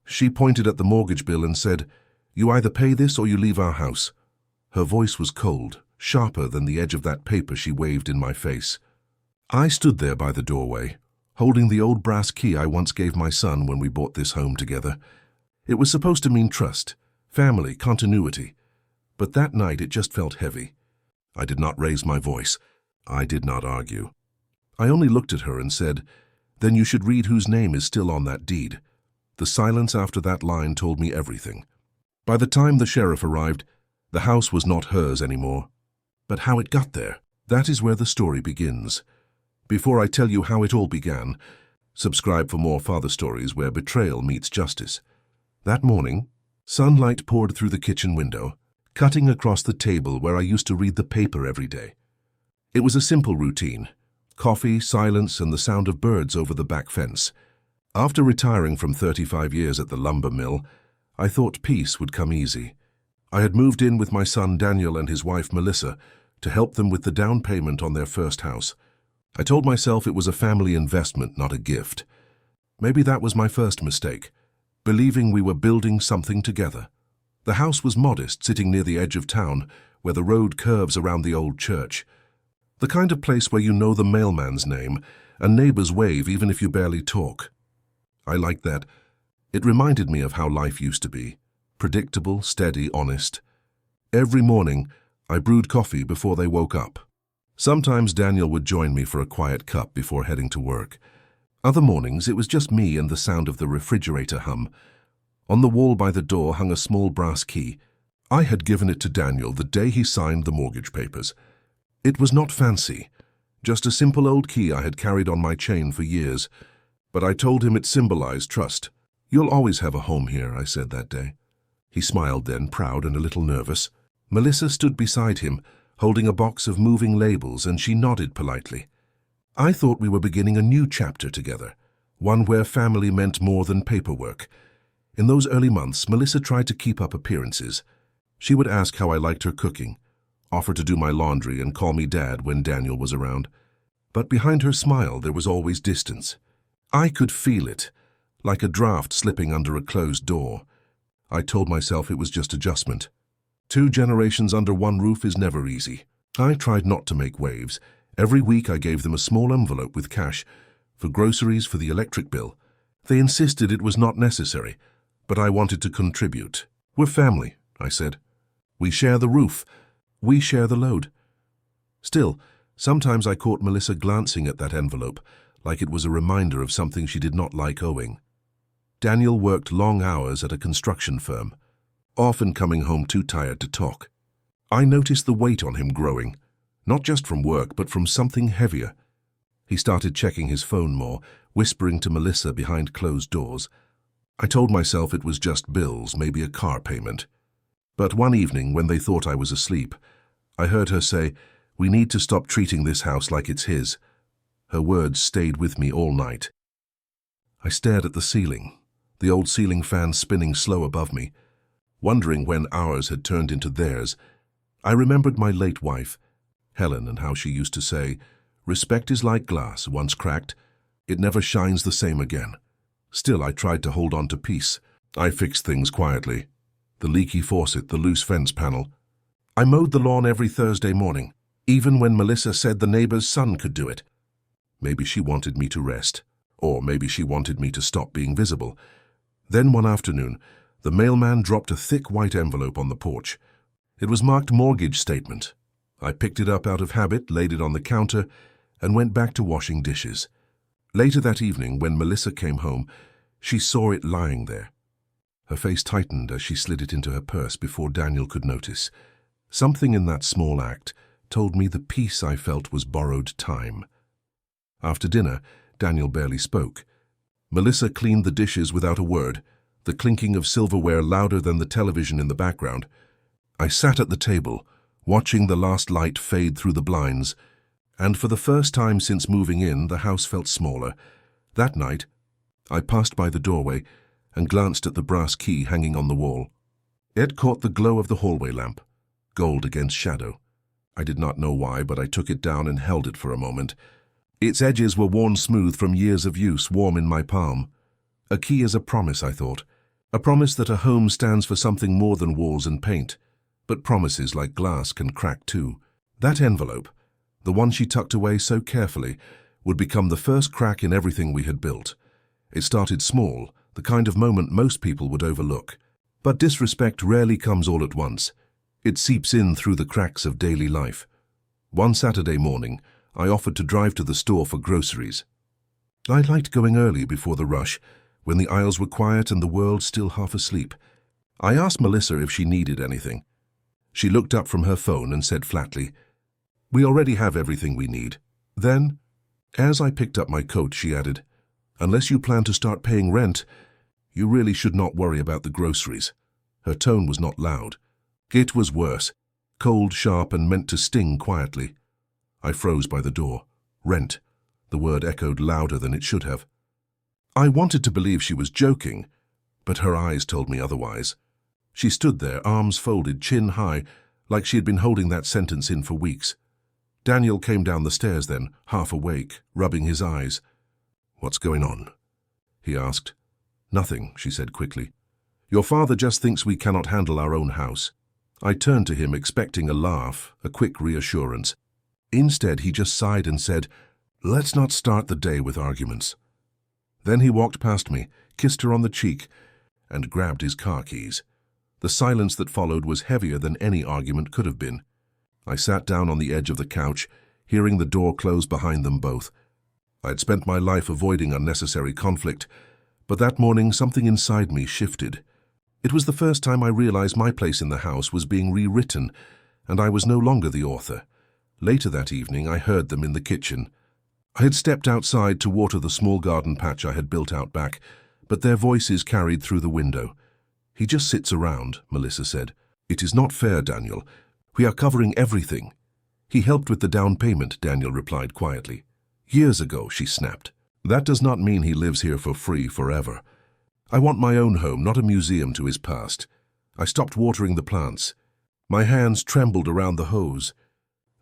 She pointed at the mortgage bill and said, "You either pay this or you leave our house." Her voice was cold, sharper than the edge of that paper she waved in my face. I stood there by the doorway, holding the old brass key I once gave my son when we bought this home together. It was supposed to mean trust, family, continuity. But that night it just felt heavy. I did not raise my voice. I did not argue. I only looked at her and said, "Then you should read whose name is still on that deed." The silence after that line told me everything. By the time the sheriff arrived, the house was not hers anymore. But how it got there, that is where the story begins. Before I tell you how it all began, subscribe for more father stories where betrayal meets justice. That morning, sunlight poured through the kitchen window, cutting across the table where I used to read the paper every day. It was a simple routine: coffee, silence, and the sound of birds over the back fence. After retiring from 35 years at the lumber mill, I thought peace would come easy. I had moved in with my son Daniel and his wife Melissa to help them with the down payment on their first house. I told myself it was a family investment, not a gift. Maybe that was my first mistake, believing we were building something together. The house was modest, sitting near the edge of town, where the road curves around the old church. The kind of place where you know the mailman's name, and neighbors wave even if you barely talk. I liked that. It reminded me of how life used to be. Predictable, steady, honest. Every morning, I brewed coffee before they woke up. Sometimes Daniel would join me for a quiet cup before heading to work. Other mornings, it was just me and the sound of the refrigerator hum. On the wall by the door hung a small brass key. I had given it to Daniel the day he signed the mortgage papers. It was not fancy, just a simple old key I had carried on my chain for years. But I told him it symbolized trust. "You'll always have a home here," I said that day. He smiled then, proud and a little nervous. Melissa stood beside him, holding a box of moving labels, and she nodded politely. I thought we were beginning a new chapter together, one where family meant more than paperwork. In those early months, Melissa tried to keep up appearances. She would ask how I liked her cooking, offer to do my laundry, and call me Dad when Daniel was around. But behind her smile, there was always distance. I could feel it, like a draft slipping under a closed door. I told myself it was just adjustment. 2 generations under one roof is never easy. I tried not to make waves. Every week I gave them a small envelope with cash, for groceries, for the electric bill. They insisted it was not necessary, but I wanted to contribute. "We're family," I said. "We share the roof. We share the load." Still, sometimes I caught Melissa glancing at that envelope, like it was a reminder of something she did not like owing. Daniel worked long hours at a construction firm, often coming home too tired to talk. I noticed the weight on him growing, not just from work, but from something heavier. He started checking his phone more, whispering to Melissa behind closed doors. I told myself it was just bills, maybe a car payment. But one evening, when they thought I was asleep, I heard her say, "We need to stop treating this house like it's his." Her words stayed with me all night. I stared at the ceiling, the old ceiling fan spinning slow above me, wondering when ours had turned into theirs. I remembered my late wife, Helen, and how she used to say, "Respect is like glass, once cracked, it never shines the same again." Still, I tried to hold on to peace. I fixed things quietly. The leaky faucet, the loose fence panel. I mowed the lawn every Thursday morning, even when Melissa said the neighbor's son could do it. Maybe she wanted me to rest, or maybe she wanted me to stop being visible. Then one afternoon, the mailman dropped a thick white envelope on the porch. It was marked mortgage statement. I picked it up out of habit, laid it on the counter, and went back to washing dishes. Later that evening, when Melissa came home, she saw it lying there. Her face tightened as she slid it into her purse before Daniel could notice. Something in that small act told me the peace I felt was borrowed time. After dinner, Daniel barely spoke. Melissa cleaned the dishes without a word, the clinking of silverware louder than the television in the background. I sat at the table, watching the last light fade through the blinds, and for the first time since moving in, the house felt smaller. That night, I passed by the doorway and glanced at the brass key hanging on the wall. It caught the glow of the hallway lamp, gold against shadow. I did not know why, but I took it down and held it for a moment. Its edges were worn smooth from years of use, warm in my palm. A key is a promise, I thought. A promise that a home stands for something more than walls and paint. But promises like glass can crack too. That envelope, the one she tucked away so carefully, would become the first crack in everything we had built. It started small, the kind of moment most people would overlook. But disrespect rarely comes all at once. It seeps in through the cracks of daily life. One Saturday morning, I offered to drive to the store for groceries. I liked going early before the rush, when the aisles were quiet and the world still half asleep. I asked Melissa if she needed anything. She looked up from her phone and said flatly, "We already have everything we need." Then, as I picked up my coat, she added, "Unless you plan to start paying rent, you really should not worry about the groceries." Her tone was not loud. It was worse, cold, sharp, and meant to sting quietly. I froze by the door. Rent. The word echoed louder than it should have. I wanted to believe she was joking, but her eyes told me otherwise. She stood there, arms folded, chin high, like she had been holding that sentence in for weeks. Daniel came down the stairs then, half awake, rubbing his eyes. "What's going on?" he asked. "Nothing," she said quickly. "Your father just thinks we cannot handle our own house." I turned to him, expecting a laugh, a quick reassurance. Instead, he just sighed and said, "Let's not start the day with arguments." Then he walked past me, kissed her on the cheek, and grabbed his car keys. The silence that followed was heavier than any argument could have been. I sat down on the edge of the couch, hearing the door close behind them both. I had spent my life avoiding unnecessary conflict, but that morning something inside me shifted. It was the first time I realized my place in the house was being rewritten, and I was no longer the author. Later that evening, I heard them in the kitchen. I had stepped outside to water the small garden patch I had built out back, but their voices carried through the window. "He just sits around," Melissa said. "It is not fair, Daniel. We are covering everything." "He helped with the down payment," Daniel replied quietly. "Years ago," she snapped. "That does not mean he lives here for free forever. I want my own home, not a museum to his past." I stopped watering the plants. My hands trembled around the hose.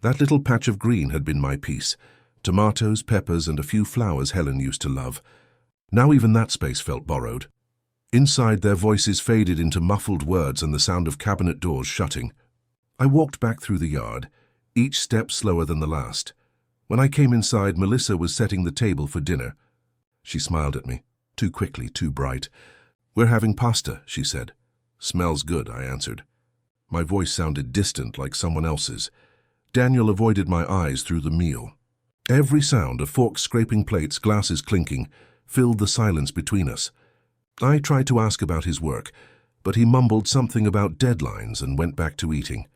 That little patch of green had been my peace. Tomatoes, peppers, and a few flowers Helen used to love. Now even that space felt borrowed. Inside, their voices faded into muffled words and the sound of cabinet doors shutting. I walked back through the yard, each step slower than the last. When I came inside, Melissa was setting the table for dinner. She smiled at me, too quickly, too bright. "We're having pasta," she said. "Smells good," I answered. My voice sounded distant, like someone else's. Daniel avoided my eyes through the meal. Every sound of forks scraping plates, glasses clinking, filled the silence between us. I tried to ask about his work, but he mumbled something about deadlines and went back to eating.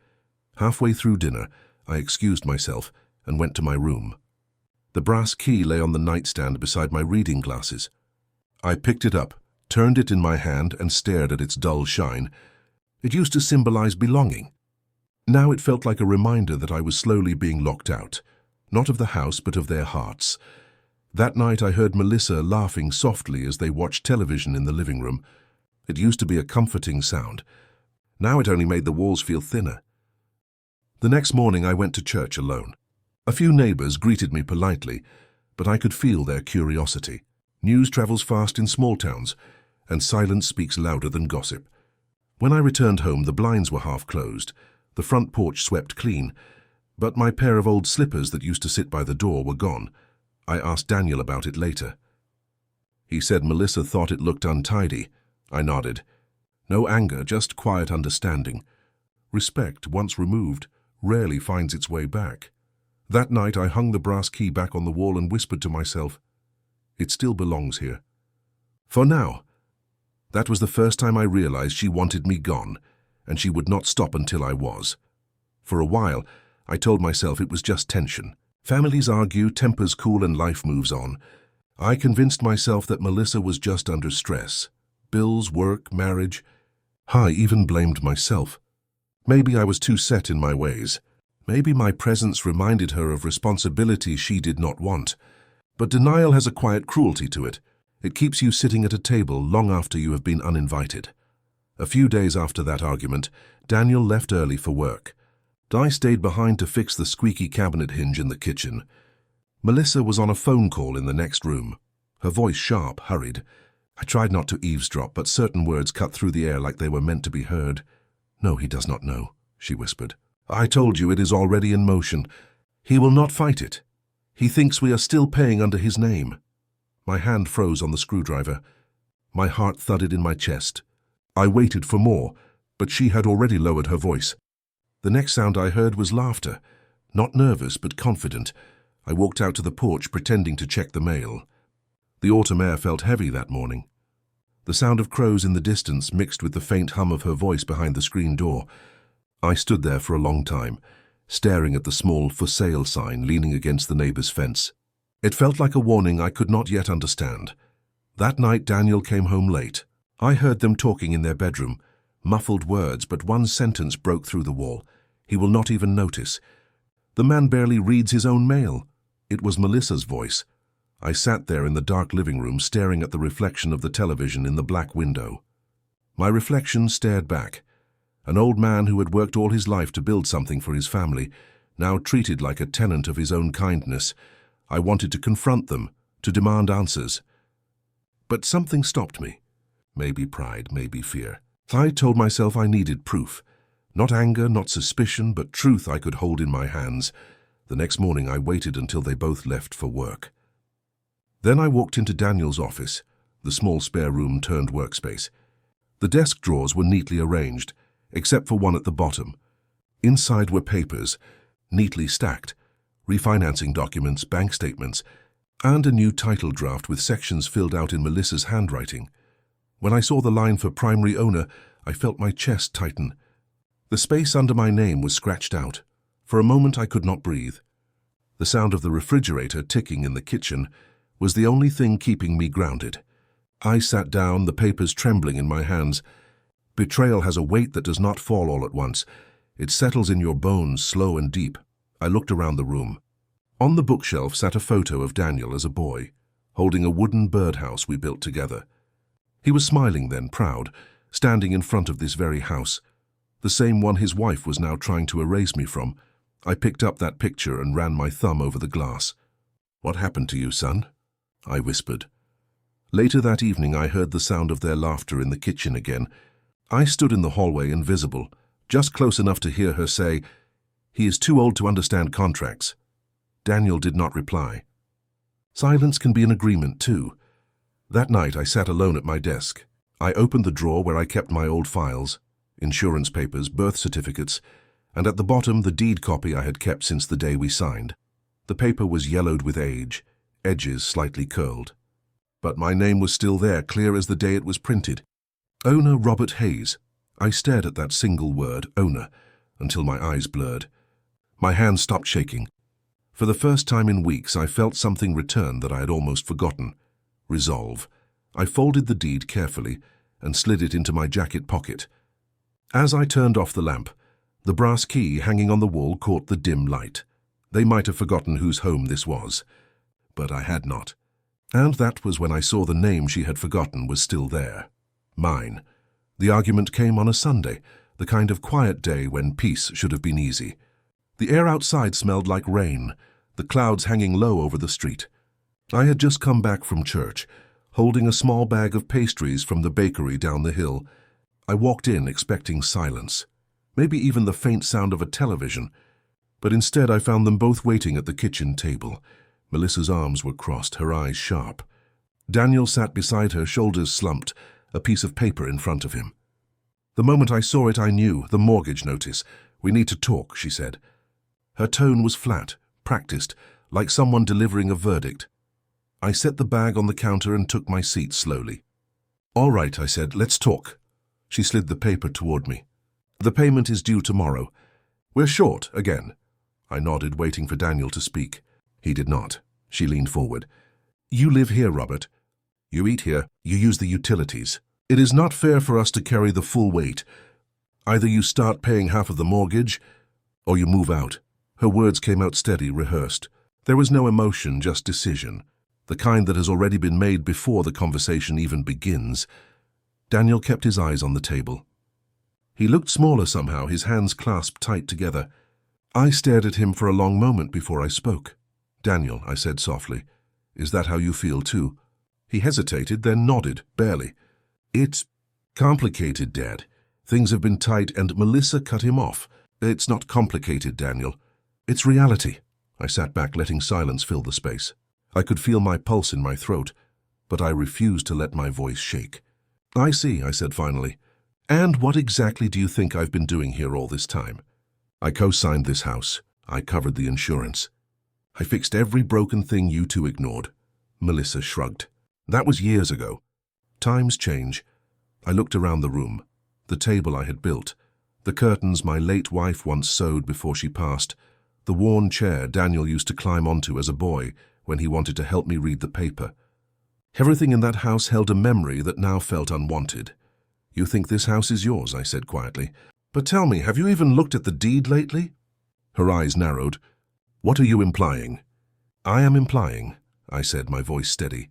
Halfway through dinner, I excused myself and went to my room. The brass key lay on the nightstand beside my reading glasses. I picked it up, turned it in my hand, and stared at its dull shine. It used to symbolize belonging. Now it felt like a reminder that I was slowly being locked out, not of the house but of their hearts. That night I heard Melissa laughing softly as they watched television in the living room. It used to be a comforting sound. Now it only made the walls feel thinner. The next morning I went to church alone. A few neighbors greeted me politely, but I could feel their curiosity. News travels fast in small towns, and silence speaks louder than gossip. When I returned home, the blinds were half closed, the front porch swept clean, but my pair of old slippers that used to sit by the door were gone. I asked Daniel about it later. He said Melissa thought it looked untidy. I nodded. No anger, just quiet understanding. Respect, once removed, rarely finds its way back. That night I hung the brass key back on the wall and whispered to myself, "It still belongs here." For now. That was the first time I realized she wanted me gone, and she would not stop until I was. For a while, I told myself it was just tension. Families argue, tempers cool, and life moves on. I convinced myself that Melissa was just under stress. Bills, work, marriage. I even blamed myself. Maybe I was too set in my ways. Maybe my presence reminded her of responsibility she did not want. But denial has a quiet cruelty to it. It keeps you sitting at a table long after you have been uninvited. A few days after that argument, Daniel left early for work. I stayed behind to fix the squeaky cabinet hinge in the kitchen. Melissa was on a phone call in the next room, her voice sharp, hurried. I tried not to eavesdrop, but certain words cut through the air like they were meant to be heard. "No, he does not know," she whispered. "I told you it is already in motion. He will not fight it. He thinks we are still paying under his name." My hand froze on the screwdriver. My heart thudded in my chest. I waited for more, but she had already lowered her voice. The next sound I heard was laughter, not nervous but confident. I walked out to the porch, pretending to check the mail. The autumn air felt heavy that morning. The sound of crows in the distance mixed with the faint hum of her voice behind the screen door. I stood there for a long time, staring at the small "for sale" sign leaning against the neighbor's fence. It felt like a warning I could not yet understand. That night Daniel came home late. I heard them talking in their bedroom, muffled words, but one sentence broke through the wall. "He will not even notice." The man barely reads his own mail. It was Melissa's voice. I sat there in the dark living room, staring at the reflection of the television in the black window. My reflection stared back. An old man who had worked all his life to build something for his family, now treated like a tenant of his own kindness. I wanted to confront them, to demand answers. But something stopped me. Maybe pride, maybe fear. I told myself I needed proof. Not anger, not suspicion, but truth I could hold in my hands. The next morning I waited until they both left for work. Then I walked into Daniel's office, the small spare room turned workspace. The desk drawers were neatly arranged, except for one at the bottom. Inside were papers, neatly stacked, refinancing documents, bank statements, and a new title draft with sections filled out in Melissa's handwriting. When I saw the line for primary owner, I felt my chest tighten. The space under my name was scratched out. For a moment I could not breathe. The sound of the refrigerator ticking in the kitchen was the only thing keeping me grounded. I sat down, the papers trembling in my hands. Betrayal has a weight that does not fall all at once. It settles in your bones, slow and deep. I looked around the room. On the bookshelf sat a photo of Daniel as a boy, holding a wooden birdhouse we built together. He was smiling then, proud, standing in front of this very house, the same one his wife was now trying to erase me from. I picked up that picture and ran my thumb over the glass. "What happened to you, son?" I whispered. Later that evening I heard the sound of their laughter in the kitchen again. I stood in the hallway invisible, just close enough to hear her say, "He is too old to understand contracts." Daniel did not reply. Silence can be an agreement too. That night I sat alone at my desk. I opened the drawer where I kept my old files, insurance papers, birth certificates, and at the bottom the deed copy I had kept since the day we signed. The paper was yellowed with age, edges slightly curled. But my name was still there, clear as the day it was printed. Owner Robert Hayes. I stared at that single word, owner, until my eyes blurred. My hands stopped shaking. For the first time in weeks I felt something return that I had almost forgotten. Resolve. I folded the deed carefully and slid it into my jacket pocket. As I turned off the lamp, the brass key hanging on the wall caught the dim light. They might have forgotten whose home this was, but I had not. And that was when I saw the name she had forgotten was still there. Mine. The argument came on a Sunday, the kind of quiet day when peace should have been easy. The air outside smelled like rain, the clouds hanging low over the street. I had just come back from church, holding a small bag of pastries from the bakery down the hill. I walked in expecting silence, maybe even the faint sound of a television, but instead I found them both waiting at the kitchen table. Melissa's arms were crossed, her eyes sharp. Daniel sat beside her, shoulders slumped, a piece of paper in front of him. The moment I saw it I knew, the mortgage notice. "We need to talk," she said. Her tone was flat, practiced, like someone delivering a verdict. I set the bag on the counter and took my seat slowly. "All right," I said, "let's talk." She slid the paper toward me. "The payment is due tomorrow. We're short again." I nodded, waiting for Daniel to speak. He did not. She leaned forward. "You live here, Robert. You eat here. You use the utilities. It is not fair for us to carry the full weight. Either you start paying half of the mortgage, or you move out." Her words came out steady, rehearsed. There was no emotion, just decision, the kind that has already been made before the conversation even begins. Daniel kept his eyes on the table. He looked smaller somehow, his hands clasped tight together. I stared at him for a long moment before I spoke. "Daniel," I said softly, "is that how you feel too?" He hesitated, then nodded, barely. "It's complicated, Dad. Things have been tight and Melissa cut him off. It's not complicated, Daniel. It's reality." I sat back, letting silence fill the space. I could feel my pulse in my throat, but I refused to let my voice shake. "I see," I said finally. "And what exactly do you think I've been doing here all this time?" "I co-signed this house. I covered the insurance. I fixed every broken thing you two ignored." Melissa shrugged. "That was years ago. Times change." I looked around the room. The table I had built, the curtains my late wife once sewed before she passed, the worn chair Daniel used to climb onto as a boy when he wanted to help me read the paper. Everything in that house held a memory that now felt unwanted. "You think this house is yours," I said quietly. "But tell me, have you even looked at the deed lately?" Her eyes narrowed. "What are you implying?" "I am implying," I said, my voice steady,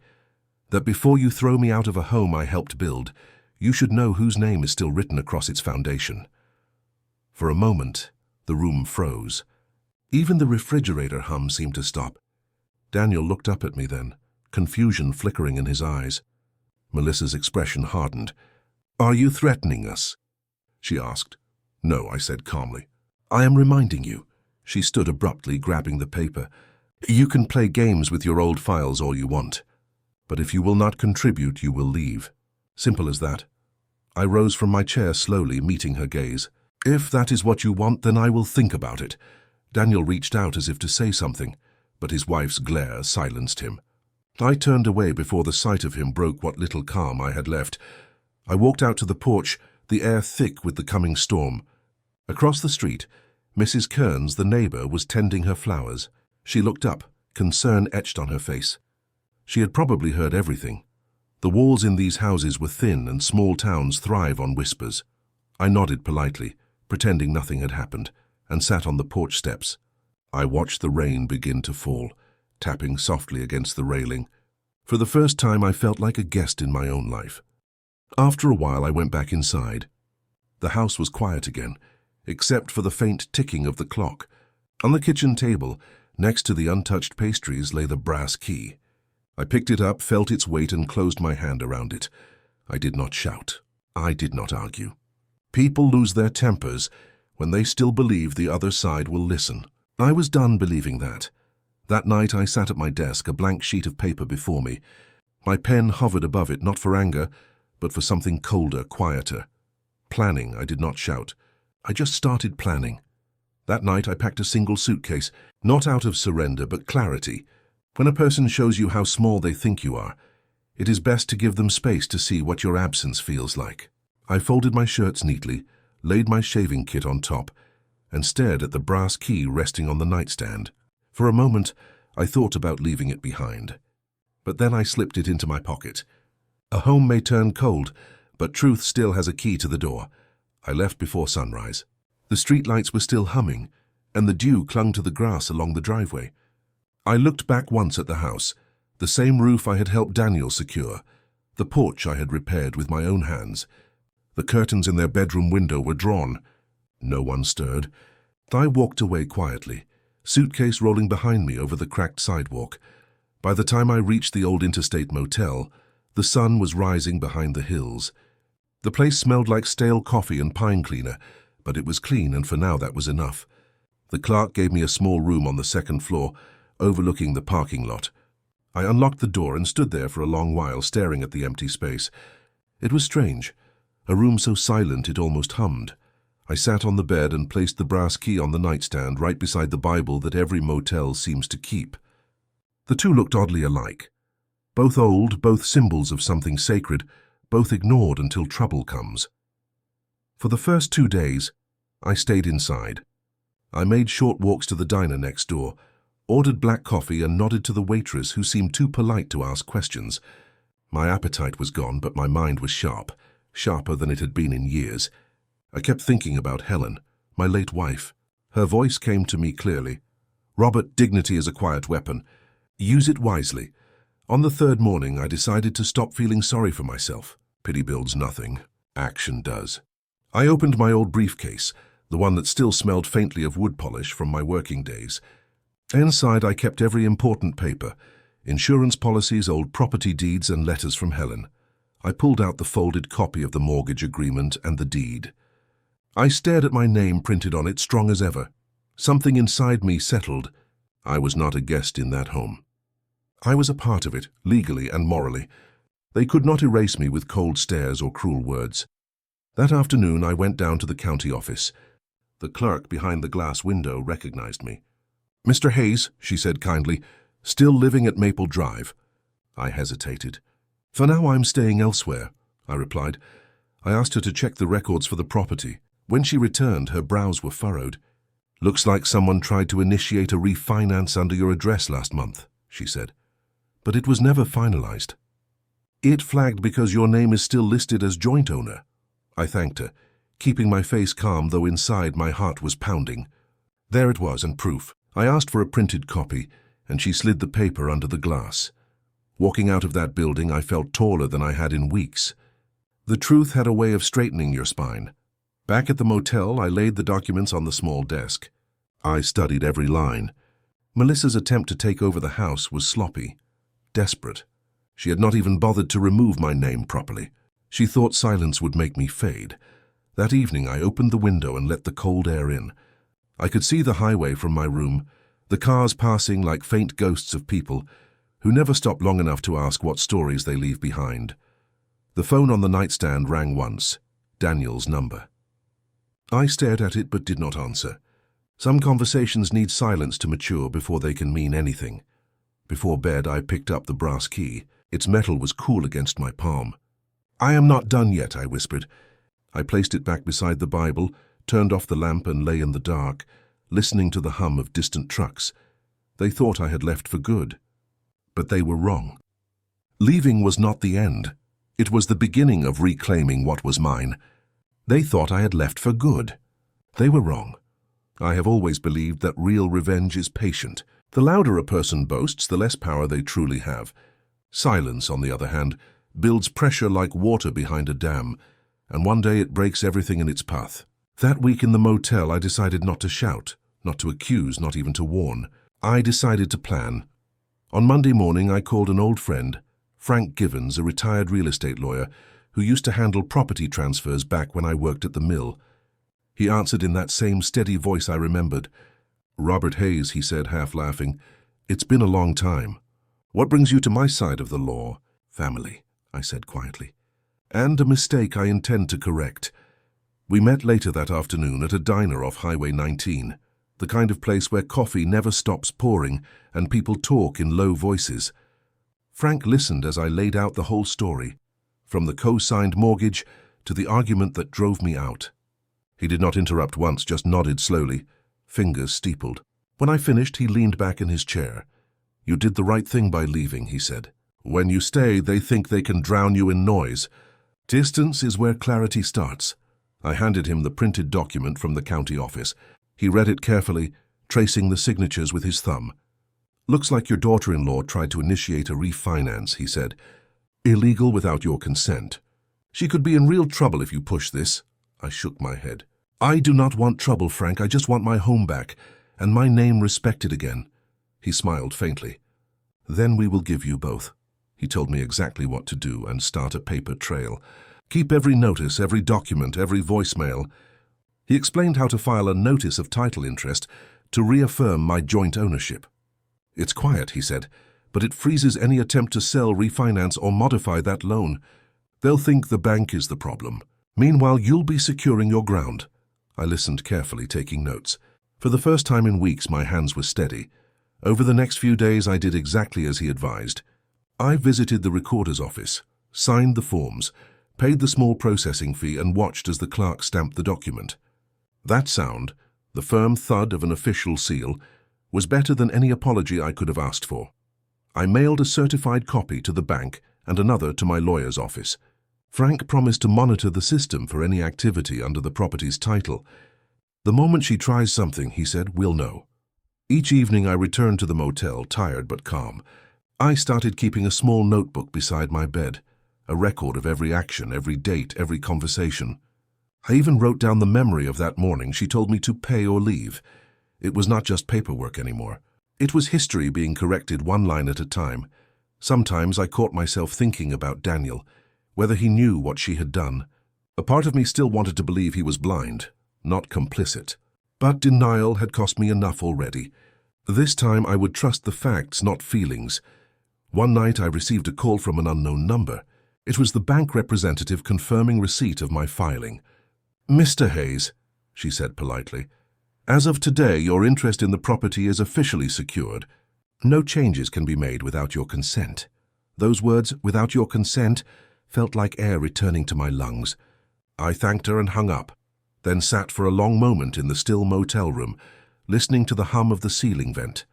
"that before you throw me out of a home I helped build, you should know whose name is still written across its foundation." For a moment, the room froze. Even the refrigerator hum seemed to stop. Daniel looked up at me then, confusion flickering in his eyes. Melissa's expression hardened. "Are you threatening us?" she asked. "No," I said calmly. "I am reminding you." She stood abruptly, grabbing the paper. "You can play games with your old files all you want, but if you will not contribute, you will leave. Simple as that." I rose from my chair slowly, meeting her gaze. "If that is what you want, then I will think about it." Daniel reached out as if to say something, but his wife's glare silenced him. I turned away before the sight of him broke what little calm I had left. I walked out to the porch, the air thick with the coming storm. Across the street, Mrs. Kearns, the neighbor, was tending her flowers. She looked up, concern etched on her face. She had probably heard everything. The walls in these houses were thin and small towns thrive on whispers. I nodded politely, pretending nothing had happened, and sat on the porch steps. I watched the rain begin to fall, tapping softly against the railing. For the first time, I felt like a guest in my own life. After a while, I went back inside. The house was quiet again, except for the faint ticking of the clock. On the kitchen table, next to the untouched pastries, lay the brass key. I picked it up, felt its weight, and closed my hand around it. I did not shout. I did not argue. People lose their tempers when they still believe the other side will listen. I was done believing that. That night I sat at my desk, a blank sheet of paper before me. My pen hovered above it, not for anger, but for something colder, quieter. Planning, I did not shout. I just started planning. That night I packed a single suitcase, not out of surrender, but clarity. When a person shows you how small they think you are, it is best to give them space to see what your absence feels like. I folded my shirts neatly, laid my shaving kit on top, and stared at the brass key resting on the nightstand. For a moment, I thought about leaving it behind. But then I slipped it into my pocket. A home may turn cold, but truth still has a key to the door. I left before sunrise. The streetlights were still humming, and the dew clung to the grass along the driveway. I looked back once at the house, the same roof I had helped Daniel secure, the porch I had repaired with my own hands. The curtains in their bedroom window were drawn. No one stirred. I walked away quietly, suitcase rolling behind me over the cracked sidewalk. By the time I reached the old interstate motel, the sun was rising behind the hills. The place smelled like stale coffee and pine cleaner, but it was clean, and for now that was enough. The clerk gave me a small room on the second floor, overlooking the parking lot. I unlocked the door and stood there for a long while, staring at the empty space. It was strange, a room so silent it almost hummed. I sat on the bed and placed the brass key on the nightstand right beside the Bible that every motel seems to keep. The two looked oddly alike. Both old, both symbols of something sacred, both ignored until trouble comes. For the first 2 days, I stayed inside. I made short walks to the diner next door, ordered black coffee, and nodded to the waitress who seemed too polite to ask questions. My appetite was gone, but my mind was sharp, sharper than it had been in years. I kept thinking about Helen, my late wife. Her voice came to me clearly. "Robert, dignity is a quiet weapon. Use it wisely." On the third morning, I decided to stop feeling sorry for myself. Pity builds nothing. Action does. I opened my old briefcase, the one that still smelled faintly of wood polish from my working days. Inside, I kept every important paper, Insurance policies, old property deeds, and letters from Helen. I pulled out the folded copy of the mortgage agreement and the deed. I stared at my name printed on it, strong as ever. Something inside me settled. I was not a guest in that home. I was a part of it, legally and morally. They could not erase me with cold stares or cruel words. That afternoon I went down to the county office. The clerk behind the glass window recognized me. "Mr. Hayes," she said kindly, "still living at Maple Drive?" I hesitated. "For now I'm staying elsewhere," I replied. I asked her to check the records for the property. When she returned, her brows were furrowed. "Looks like someone tried to initiate a refinance under your address last month," she said. "But it was never finalized." "It flagged because your name is still listed as joint owner." I thanked her, keeping my face calm though inside my heart was pounding. There it was, and proof. I asked for a printed copy, and she slid the paper under the glass. Walking out of that building, I felt taller than I had in weeks. The truth had a way of straightening your spine. Back at the motel, I laid the documents on the small desk. I studied every line. Melissa's attempt to take over the house was sloppy, desperate. She had not even bothered to remove my name properly. She thought silence would make me fade. That evening I opened the window and let the cold air in. I could see the highway from my room, the cars passing like faint ghosts of people who never stop long enough to ask what stories they leave behind. The phone on the nightstand rang once, Daniel's number. I stared at it but did not answer. Some conversations need silence to mature before they can mean anything. Before bed I picked up the brass key. Its metal was cool against my palm. "I am not done yet," I whispered. I placed it back beside the Bible, turned off the lamp and lay in the dark, listening to the hum of distant trucks. They thought I had left for good. But they were wrong. Leaving was not the end. It was the beginning of reclaiming what was mine. They thought I had left for good. They were wrong. I have always believed that real revenge is patient. The louder a person boasts, the less power they truly have. Silence, on the other hand, builds pressure like water behind a dam, and one day it breaks everything in its path. That week in the motel, I decided not to shout, not to accuse, not even to warn. I decided to plan. On Monday morning, I called an old friend, Frank Givens, a retired real estate lawyer, who used to handle property transfers back when I worked at the mill. He answered in that same steady voice I remembered. "Robert Hayes," he said, half laughing, "it's been a long time. What brings you to my side of the law?" "Family," I said quietly. "And a mistake I intend to correct." We met later that afternoon at a diner off Highway 19, the kind of place where coffee never stops pouring and people talk in low voices. Frank listened as I laid out the whole story, from the co-signed mortgage to the argument that drove me out. He did not interrupt once, just nodded slowly, fingers steepled. When I finished, he leaned back in his chair. "You did the right thing by leaving," he said. "When you stay, they think they can drown you in noise. Distance is where clarity starts." I handed him the printed document from the county office. He read it carefully, tracing the signatures with his thumb. "Looks like your daughter-in-law tried to initiate a refinance," he said. "Illegal without your consent. She could be in real trouble if you push this." I shook my head. "I do not want trouble, Frank. I just want my home back, and my name respected again." He smiled faintly. "Then we will give you both." He told me exactly what to do and start a paper trail. Keep every notice, every document, every voicemail. He explained how to file a notice of title interest to reaffirm my joint ownership. "It's quiet," he said, "but it freezes any attempt to sell, refinance, or modify that loan. They'll think the bank is the problem. Meanwhile, you'll be securing your ground." I listened carefully, taking notes. For the first time in weeks, my hands were steady. Over the next few days, I did exactly as he advised. I visited the recorder's office, signed the forms, paid the small processing fee, and watched as the clerk stamped the document. That sound, the firm thud of an official seal, was better than any apology I could have asked for. I mailed a certified copy to the bank and another to my lawyer's office. Frank promised to monitor the system for any activity under the property's title. "The moment she tries something," he said, "we'll know." Each evening I returned to the motel, tired but calm. I started keeping a small notebook beside my bed, a record of every action, every date, every conversation. I even wrote down the memory of that morning she told me to pay or leave. It was not just paperwork anymore. It was history being corrected one line at a time. Sometimes I caught myself thinking about Daniel, whether he knew what she had done. A part of me still wanted to believe he was blind, not complicit. But denial had cost me enough already. This time I would trust the facts, not feelings. One night I received a call from an unknown number. It was the bank representative confirming receipt of my filing. "Mr. Hayes," she said politely, "as of today your interest in the property is officially secured. No changes can be made without your consent." Those words, "without your consent," felt like air returning to my lungs. I thanked her and hung up, then sat for a long moment in the still motel room, listening to the hum of the ceiling vent.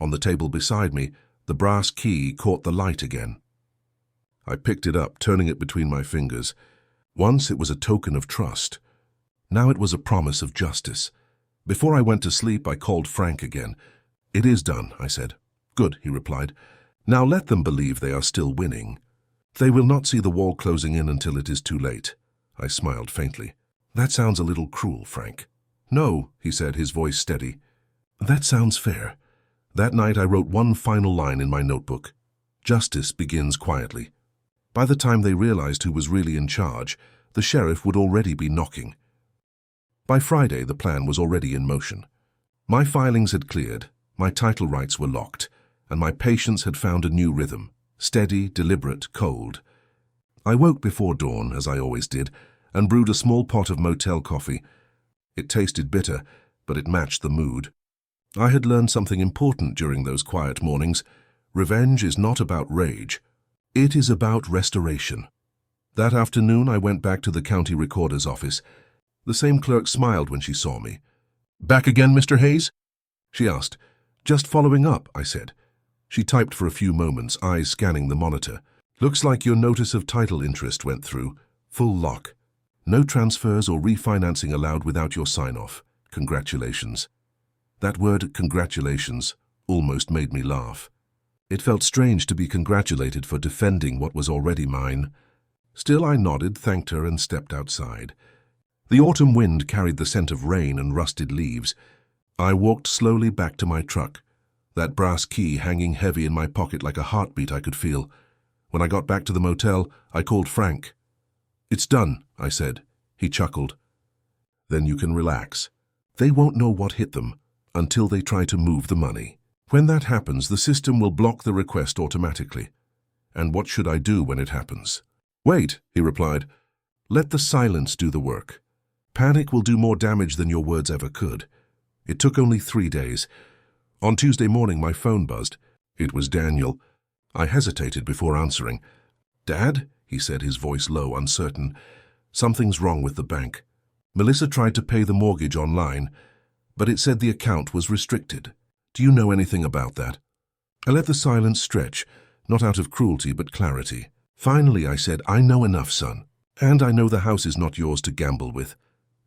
On the table beside me, the brass key caught the light again. I picked it up, turning it between my fingers. Once it was a token of trust. Now it was a promise of justice. Before I went to sleep, I called Frank again. "It is done," I said. "Good," he replied. "Now let them believe they are still winning. They will not see the wall closing in until it is too late." I smiled faintly. "That sounds a little cruel, Frank." "No," he said, his voice steady. "That sounds fair." That night I wrote one final line in my notebook. "Justice begins quietly." By the time they realized who was really in charge, the sheriff would already be knocking. By Friday, the plan was already in motion. My filings had cleared, my title rights were locked, and my patience had found a new rhythm, steady, deliberate, cold. I woke before dawn, as I always did, and brewed a small pot of motel coffee. It tasted bitter, but it matched the mood. I had learned something important during those quiet mornings. Revenge is not about rage. It is about restoration. That afternoon, I went back to the county recorder's office. The same clerk smiled when she saw me. "Back again, Mr. Hayes?" she asked. "Just following up," I said. She typed for a few moments, eyes scanning the monitor. "Looks like your notice of title interest went through. Full lock. No transfers or refinancing allowed without your sign-off. Congratulations." That word, congratulations, almost made me laugh. It felt strange to be congratulated for defending what was already mine. Still, I nodded, thanked her, and stepped outside. The autumn wind carried the scent of rain and rusted leaves. I walked slowly back to my truck, that brass key hanging heavy in my pocket like a heartbeat I could feel. When I got back to the motel, I called Frank. "It's done," I said. He chuckled. "Then you can relax. They won't know what hit them until they try to move the money. When that happens, the system will block the request automatically. And what should I do when it happens?" "Wait," he replied. "Let the silence do the work. Panic will do more damage than your words ever could." It took only 3 days. On Tuesday morning, my phone buzzed. It was Daniel. I hesitated before answering. "Dad?" he said, his voice low, uncertain. "Something's wrong with the bank. Melissa tried to pay the mortgage online, but it said the account was restricted. Do you know anything about that?" I let the silence stretch, not out of cruelty but clarity. Finally, I said, "I know enough, son. And I know the house is not yours to gamble with."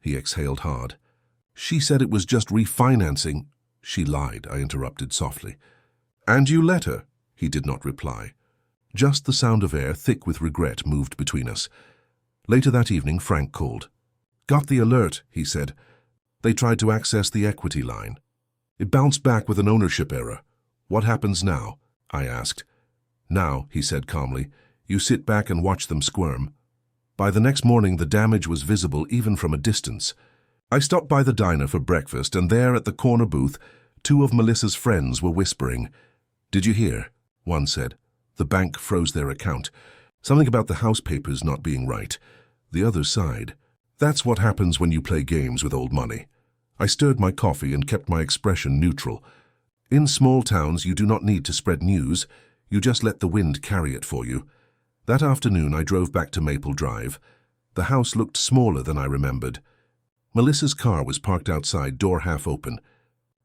He exhaled hard. "She said it was just refinancing." "She lied," I interrupted softly. "And you let her?" He did not reply. Just the sound of air, thick with regret, moved between us. Later that evening, Frank called. "Got the alert," he said. "They tried to access the equity line. It bounced back with an ownership error. What happens now?" I asked. "Now," he said calmly, "you sit back and watch them squirm." By the next morning, the damage was visible even from a distance. I stopped by the diner for breakfast, and there at the corner booth, 2 of Melissa's friends were whispering. "Did you hear?" one said. "The bank froze their account. Something about the house papers not being right." The other sighed. "That's what happens when you play games with old money." I stirred my coffee and kept my expression neutral. In small towns, you do not need to spread news. You just let the wind carry it for you. That afternoon, I drove back to Maple Drive. The house looked smaller than I remembered. Melissa's car was parked outside, door half open.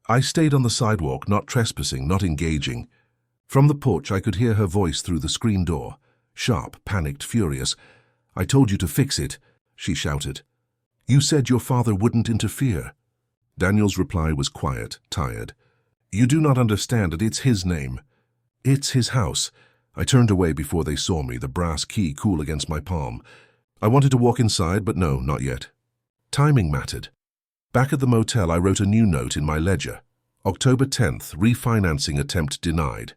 I stayed on the sidewalk, not trespassing, not engaging. From the porch, I could hear her voice through the screen door. Sharp, panicked, furious. "I told you to fix it," she shouted. "You said your father wouldn't interfere." Daniel's reply was quiet, tired. "You do not understand it. It's his name. It's his house." I turned away before they saw me, the brass key cool against my palm. I wanted to walk inside, but no, not yet. Timing mattered. Back at the motel, I wrote a new note in my ledger. October 10th, refinancing attempt denied.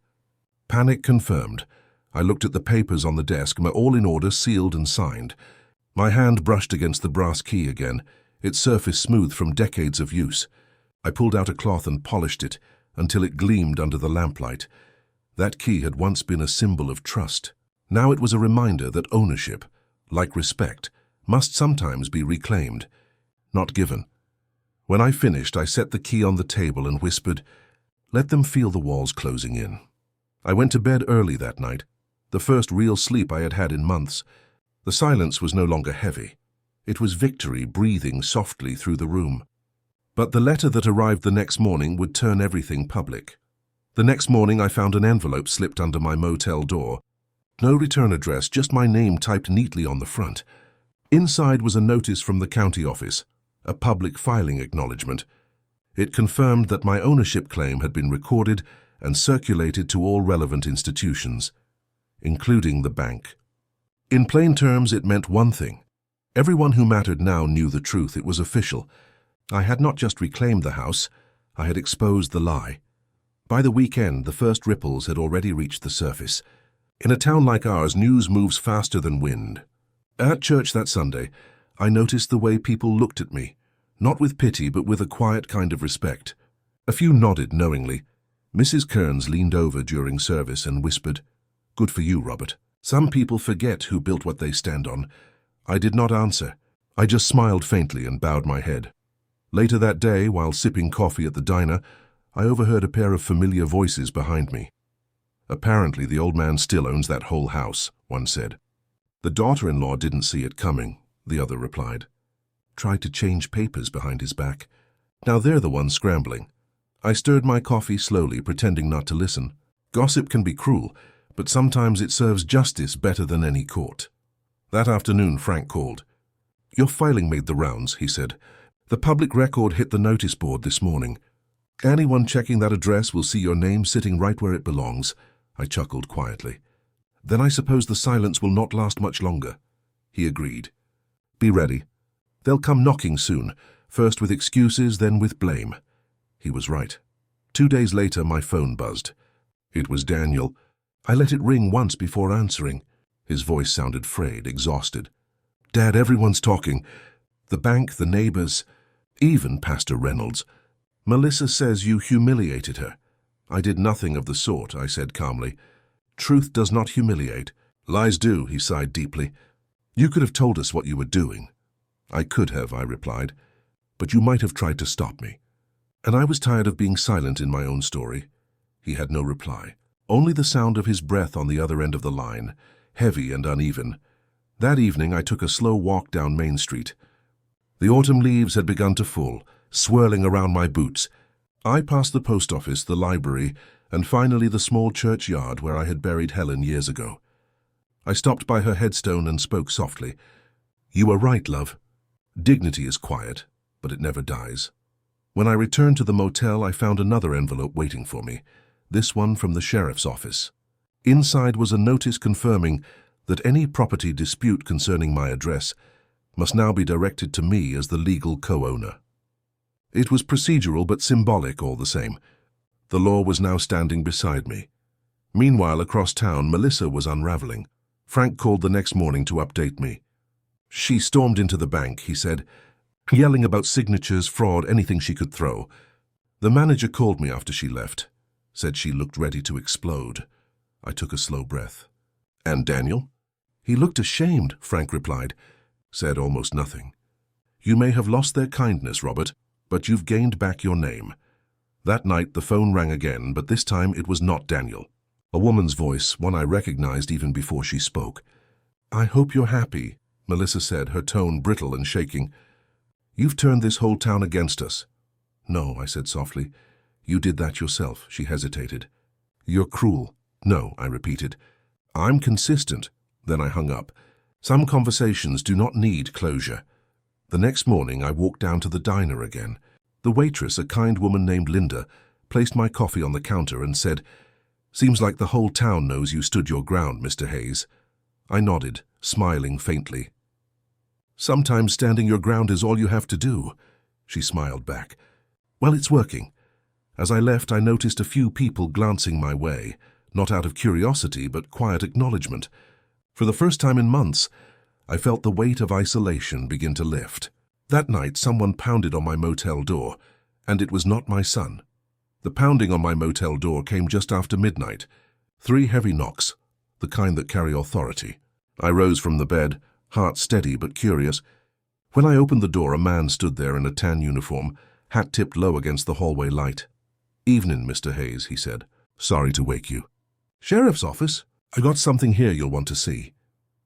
Panic confirmed. I looked at the papers on the desk, all in order, sealed and signed. My hand brushed against the brass key again, its surface smooth from decades of use. I pulled out a cloth and polished it until it gleamed under the lamplight. That key had once been a symbol of trust. Now it was a reminder that ownership, like respect, must sometimes be reclaimed, not given. When I finished, I set the key on the table and whispered, "Let them feel the walls closing in." I went to bed early that night, the first real sleep I had had in months. The silence was no longer heavy. It was victory breathing softly through the room. But the letter that arrived the next morning would turn everything public. The next morning I found an envelope slipped under my motel door. No return address, just my name typed neatly on the front. Inside was a notice from the county office, a public filing acknowledgement. It confirmed that my ownership claim had been recorded and circulated to all relevant institutions, including the bank. In plain terms, it meant one thing. Everyone who mattered now knew the truth. It was official. I had not just reclaimed the house, I had exposed the lie. By the weekend, the first ripples had already reached the surface. In a town like ours, news moves faster than wind. At church that Sunday, I noticed the way people looked at me, not with pity but with a quiet kind of respect. A few nodded knowingly. Mrs. Kearns leaned over during service and whispered, "Good for you, Robert." Some people forget who built what they stand on. I did not answer. I just smiled faintly and bowed my head. Later that day, while sipping coffee at the diner, I overheard a pair of familiar voices behind me. "Apparently the old man still owns that whole house," one said. "The daughter-in-law didn't see it coming," the other replied. "Tried to change papers behind his back. Now they're the ones scrambling." I stirred my coffee slowly, pretending not to listen. Gossip can be cruel, but sometimes it serves justice better than any court. That afternoon, Frank called. "Your filing made the rounds," he said. "The public record hit the notice board this morning. Anyone checking that address will see your name sitting right where it belongs." I chuckled quietly. "Then I suppose the silence will not last much longer." He agreed. "Be ready. They'll come knocking soon, first with excuses, then with blame." He was right. 2 days later, my phone buzzed. It was Daniel. I let it ring once before answering. His voice sounded frayed, exhausted. "Dad, everyone's talking. The bank, the neighbors, even Pastor Reynolds. Melissa says you humiliated her." "I did nothing of the sort," I said calmly. "Truth does not humiliate. Lies do," he sighed deeply. "You could have told us what you were doing." "I could have," I replied, "but you might have tried to stop me." And I was tired of being silent in my own story. He had no reply, only the sound of his breath on the other end of the line, heavy and uneven. That evening I took a slow walk down Main Street. The autumn leaves had begun to fall, swirling around my boots. I passed the post office, the library, and finally the small churchyard where I had buried Helen years ago. I stopped by her headstone and spoke softly. "You were right, love. Dignity is quiet, but it never dies." When I returned to the motel, I found another envelope waiting for me, this one from the sheriff's office. Inside was a notice confirming that any property dispute concerning my address must now be directed to me as the legal co-owner. It was procedural but symbolic all the same. The law was now standing beside me. Meanwhile, across town, Melissa was unraveling. Frank called the next morning to update me. "She stormed into the bank," he said, yelling about signatures, fraud, anything she could throw. "The manager called me after she left, said she looked ready to explode." I took a slow breath. "And Daniel?" "He looked ashamed," Frank replied. Said almost nothing. "You may have lost their kindness, Robert, but you've gained back your name." That night the phone rang again, but this time it was not Daniel. A woman's voice, one I recognized even before she spoke. "I hope you're happy," Melissa said, her tone brittle and shaking. "You've turned this whole town against us." "No," I said softly. "You did that yourself." She hesitated. "You're cruel." "No," I repeated. "I'm consistent." Then I hung up. Some conversations do not need closure. The next morning I walked down to the diner again. The waitress, a kind woman named Linda, placed my coffee on the counter and said, "Seems like the whole town knows you stood your ground, Mr. Hayes." I nodded, smiling faintly. "Sometimes standing your ground is all you have to do." She smiled back. "Well, it's working. As I left, I noticed a few people glancing my way, not out of curiosity but quiet acknowledgement. For the first time in months, I felt the weight of isolation begin to lift. That night, someone pounded on my motel door, and it was not my son. The pounding on my motel door came just after midnight. 3 heavy knocks, the kind that carry authority. I rose from the bed, heart steady but curious. When I opened the door, a man stood there in a tan uniform, hat tipped low against the hallway light. "Evening, Mr. Hayes," he said. "Sorry to wake you." "Sheriff's office? I got something here you'll want to see."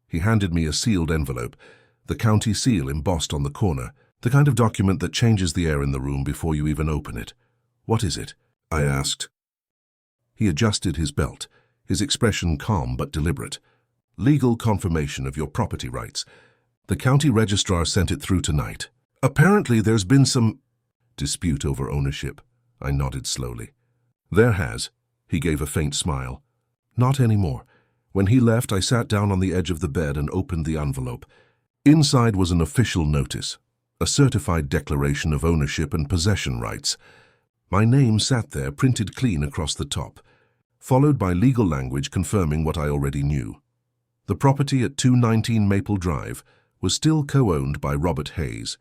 He handed me a sealed envelope, the county seal embossed on the corner, the kind of document that changes the air in the room before you even open it. "What is it?" I asked. He adjusted his belt, his expression calm but deliberate. "Legal confirmation of your property rights. The county registrar sent it through tonight. Apparently there's been some dispute over ownership." I nodded slowly. "There has." He gave a faint smile. "Not anymore." When he left, I sat down on the edge of the bed and opened the envelope. Inside was an official notice, a certified declaration of ownership and possession rights. My name sat there, printed clean across the top, followed by legal language confirming what I already knew. The property at 219 Maple Drive was still co-owned by Robert Hayes,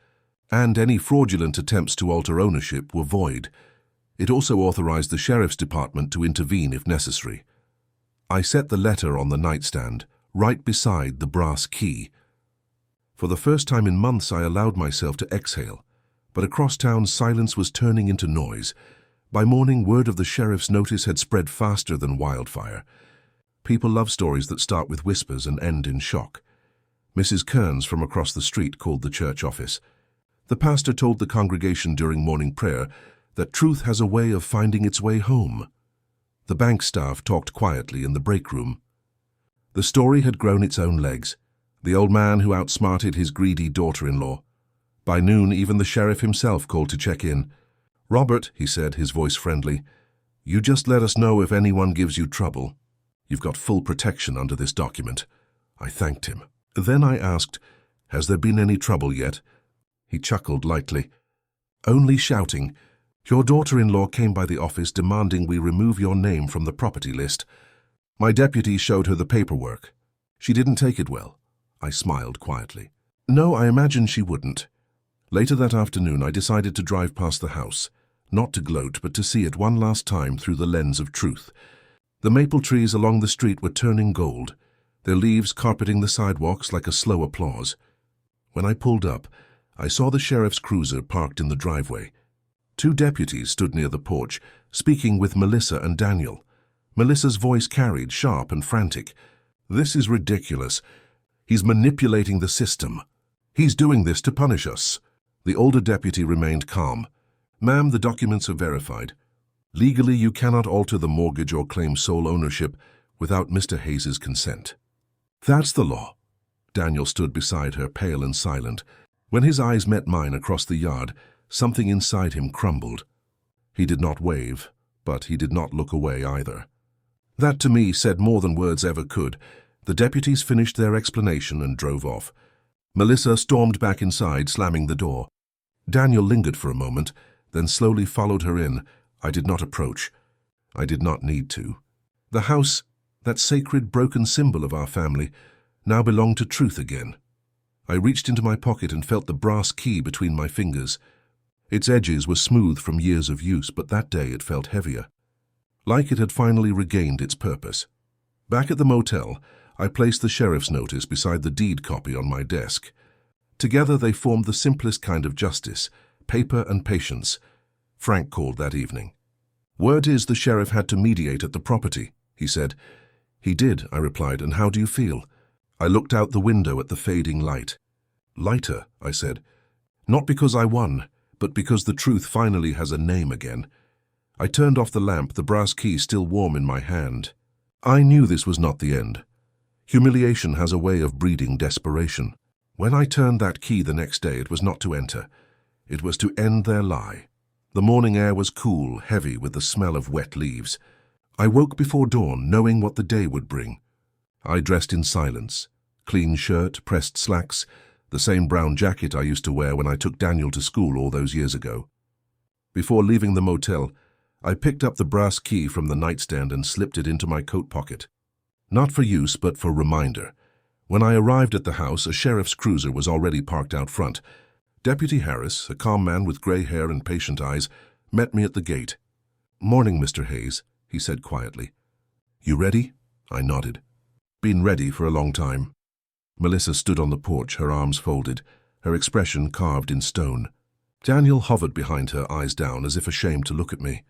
and any fraudulent attempts to alter ownership were void. It also authorized the sheriff's department to intervene if necessary. I set the letter on the nightstand, right beside the brass key. For the first time in months, I allowed myself to exhale, but across town silence was turning into noise. By morning, word of the sheriff's notice had spread faster than wildfire. People love stories that start with whispers and end in shock. Mrs. Kearns from across the street called the church office. The pastor told the congregation during morning prayer that truth has a way of finding its way home. The bank staff talked quietly in the break room. The story had grown its own legs. The old man who outsmarted his greedy daughter-in-law. By noon, even the sheriff himself called to check in. "Robert," he said, his voice friendly, "you just let us know if anyone gives you trouble. You've got full protection under this document." I thanked him. Then I asked, "Has there been any trouble yet?" He chuckled lightly. "Only shouting. Your daughter-in-law came by the office demanding we remove your name from the property list. My deputy showed her the paperwork. She didn't take it well." I smiled quietly. "No, I imagine she wouldn't." Later that afternoon, I decided to drive past the house, not to gloat, but to see it one last time through the lens of truth. The maple trees along the street were turning gold, their leaves carpeting the sidewalks like a slow applause. When I pulled up, I saw the sheriff's cruiser parked in the driveway. 2 deputies stood near the porch, speaking with Melissa and Daniel. Melissa's voice carried, sharp and frantic. "This is ridiculous. He's manipulating the system. He's doing this to punish us." The older deputy remained calm. "Ma'am, the documents are verified. Legally, you cannot alter the mortgage or claim sole ownership without Mr. Hayes's consent." "That's the law." Daniel stood beside her, pale and silent. When his eyes met mine across the yard, something inside him crumbled. He did not wave, but he did not look away either. That to me said more than words ever could. The deputies finished their explanation and drove off. Melissa stormed back inside, slamming the door. Daniel lingered for a moment, then slowly followed her in. I did not approach. I did not need to. The house, that sacred broken symbol of our family, now belonged to truth again. I reached into my pocket and felt the brass key between my fingers. Its edges were smooth from years of use, but that day it felt heavier, like it had finally regained its purpose. Back at the motel, I placed the sheriff's notice beside the deed copy on my desk. Together they formed the simplest kind of justice, paper and patience, Frank called that evening. "Word is the sheriff had to mediate at the property," he said. "He did," I replied, "and how do you feel?" I looked out the window at the fading light. "Lighter," I said. "Not because I won, but because the truth finally has a name again." I turned off the lamp, the brass key still warm in my hand. I knew this was not the end. Humiliation has a way of breeding desperation. When I turned that key the next day, it was not to enter. It was to end their lie. The morning air was cool, heavy with the smell of wet leaves. I woke before dawn, knowing what the day would bring. I dressed in silence. Clean shirt, pressed slacks, the same brown jacket I used to wear when I took Daniel to school all those years ago. Before leaving the motel, I picked up the brass key from the nightstand and slipped it into my coat pocket. Not for use, but for reminder. When I arrived at the house, a sheriff's cruiser was already parked out front. Deputy Harris, a calm man with gray hair and patient eyes, met me at the gate. "Morning, Mr. Hayes," he said quietly. "You ready?" I nodded. "Been ready for a long time." Melissa stood on the porch, her arms folded, her expression carved in stone. Daniel hovered behind her, eyes down, as if ashamed to look at me.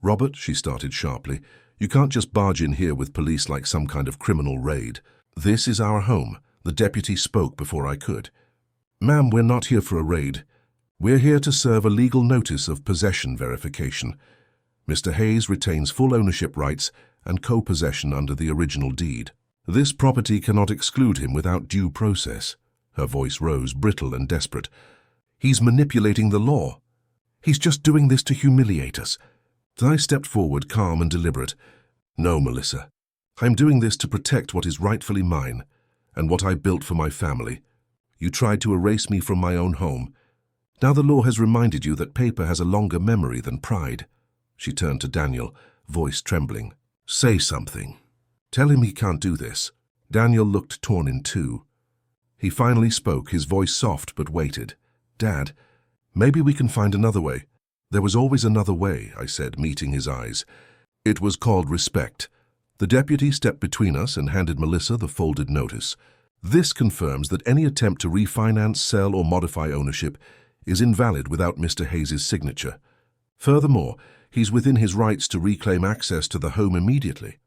"Robert," she started sharply, "you can't just barge in here with police like some kind of criminal raid. This is our home." The deputy spoke before I could. "Ma'am, we're not here for a raid. We're here to serve a legal notice of possession verification. Mr. Hayes retains full ownership rights and co-possession under the original deed. This property cannot exclude him without due process." Her voice rose, brittle and desperate. "He's manipulating the law. He's just doing this to humiliate us." I stepped forward, calm and deliberate. "No, Melissa. I'm doing this to protect what is rightfully mine and what I built for my family. You tried to erase me from my own home. Now the law has reminded you that paper has a longer memory than pride." She turned to Daniel, voice trembling. "Say something. Tell him he can't do this." Daniel looked torn in two. He finally spoke, his voice soft but weighted. "Dad, maybe we can find another way." "There was always another way," I said, meeting his eyes. "It was called respect." The deputy stepped between us and handed Melissa the folded notice. "This confirms that any attempt to refinance, sell, or modify ownership is invalid without Mr. Hayes' signature. Furthermore, he's within his rights to reclaim access to the home immediately."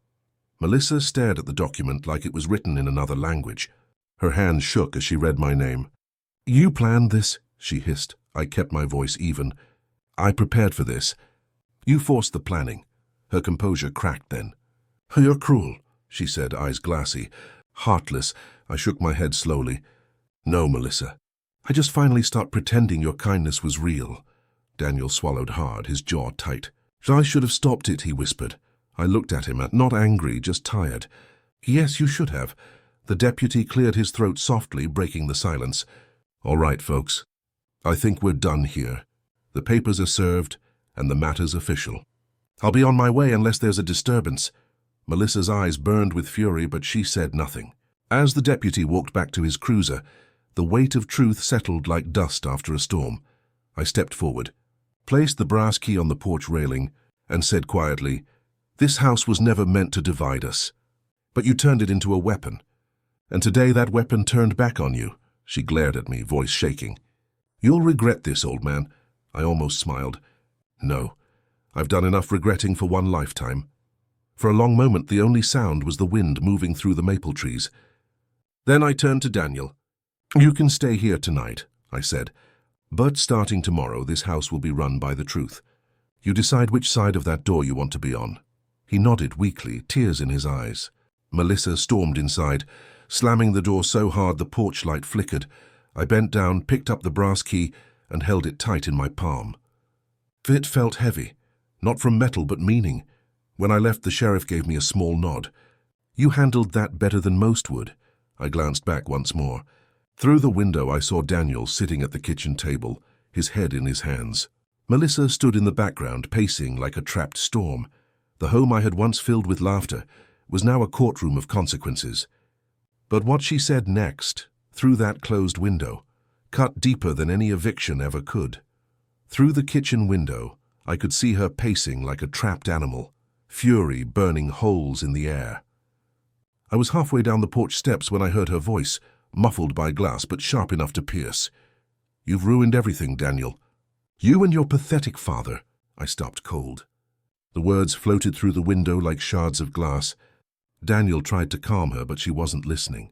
Melissa stared at the document like it was written in another language. Her hands shook as she read my name. "You planned this," she hissed. I kept my voice even. "I prepared for this." "You forced the planning." Her composure cracked then. "You're cruel," she said, eyes glassy. "Heartless." I shook my head slowly. "No, Melissa. I just finally start pretending your kindness was real." Daniel swallowed hard, his jaw tight. "I should have stopped it," he whispered. I looked at him, not angry, just tired. "Yes, you should have." The deputy cleared his throat softly, breaking the silence. "All right, folks. I think we're done here. The papers are served, and the matter's official. I'll be on my way unless there's a disturbance." Melissa's eyes burned with fury, but she said nothing. As the deputy walked back to his cruiser, the weight of truth settled like dust after a storm. I stepped forward, placed the brass key on the porch railing, and said quietly, "This house was never meant to divide us. But you turned it into a weapon. And today that weapon turned back on you." She glared at me, voice shaking. "You'll regret this, old man." I almost smiled. "No, I've done enough regretting for one lifetime." For a long moment, the only sound was the wind moving through the maple trees. Then I turned to Daniel. "You can stay here tonight," I said. "But starting tomorrow, this house will be run by the truth. You decide which side of that door you want to be on." He nodded weakly, tears in his eyes. Melissa stormed inside, slamming the door so hard the porch light flickered. I bent down, picked up the brass key, and held it tight in my palm. It felt heavy, not from metal but meaning. When I left, the sheriff gave me a small nod. "You handled that better than most would." I glanced back once more. Through the window, I saw Daniel sitting at the kitchen table, his head in his hands. Melissa stood in the background, pacing like a trapped storm. The home I had once filled with laughter was now a courtroom of consequences. But what she said next, through that closed window, cut deeper than any eviction ever could. Through the kitchen window, I could see her pacing like a trapped animal, fury burning holes in the air. I was halfway down the porch steps when I heard her voice, muffled by glass but sharp enough to pierce. "You've ruined everything, Daniel. You and your pathetic father." I stopped cold. The words floated through the window like shards of glass. Daniel tried to calm her, but she wasn't listening.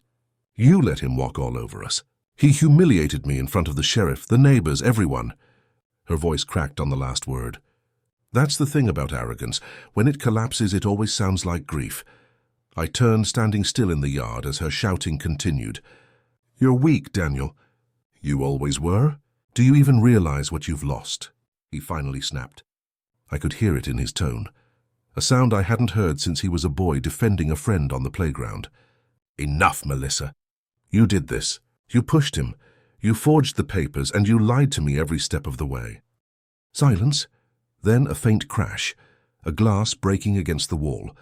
"You let him walk all over us. He humiliated me in front of the sheriff, the neighbors, everyone." Her voice cracked on the last word. "That's the thing about arrogance. When it collapses, it always sounds like grief." I turned, standing still in the yard as her shouting continued. "You're weak, Daniel." "You always were? Do you even realize what you've lost?" He finally snapped. I could hear it in his tone, a sound I hadn't heard since he was a boy defending a friend on the playground. "Enough, Melissa. You did this. You pushed him. You forged the papers, and you lied to me every step of the way." "Silence. Then a faint crash, a glass breaking against the wall.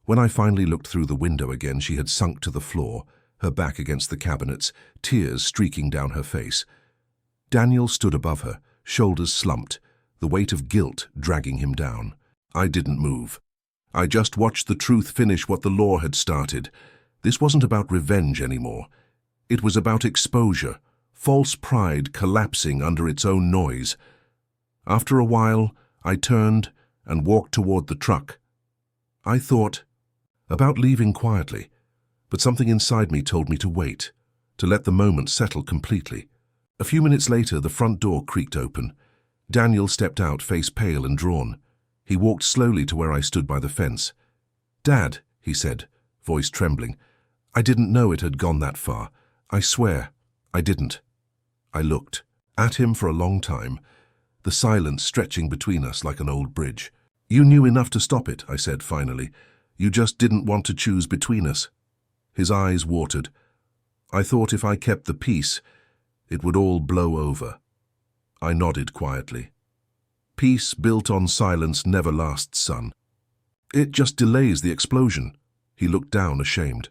When I finally looked through the window again, she had sunk to the floor, her back against the cabinets, tears streaking down her face. Daniel stood above her, shoulders slumped, the weight of guilt dragging him down. I didn't move. I just watched the truth finish what the law had started. This wasn't about revenge anymore. It was about exposure, false pride collapsing under its own noise. After a while, I turned and walked toward the truck. I thought about leaving quietly, but something inside me told me to wait, to let the moment settle completely. A few minutes later, the front door creaked open. Daniel stepped out, face pale and drawn. He walked slowly to where I stood by the fence. "Dad," he said, voice trembling, "I didn't know it had gone that far. I swear, I didn't." I looked at him for a long time, the silence stretching between us like an old bridge. "You knew enough to stop it," I said finally. "You just didn't want to choose between us." His eyes watered. "I thought if I kept the peace, it would all blow over." I nodded quietly. "Peace built on silence never lasts, son. It just delays the explosion." He looked down, ashamed.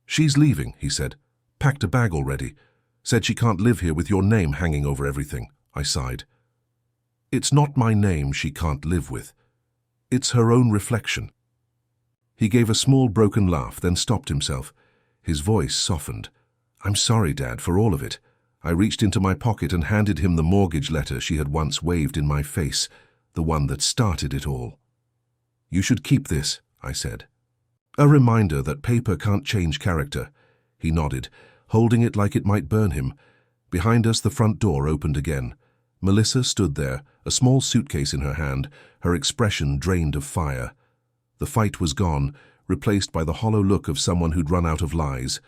"She's leaving," he said. "Packed a bag already. Said she can't live here with your name hanging over everything." I sighed. "It's not my name she can't live with. It's her own reflection." He gave a small broken laugh, then stopped himself. His voice softened. "I'm sorry, Dad, for all of it." I reached into my pocket and handed him the mortgage letter she had once waved in my face, the one that started it all. "You should keep this," I said. "A reminder that paper can't change character." He nodded, holding it like it might burn him. Behind us, the front door opened again. Melissa stood there, a small suitcase in her hand, her expression drained of fire. The fight was gone, replaced by the hollow look of someone who'd run out of lies.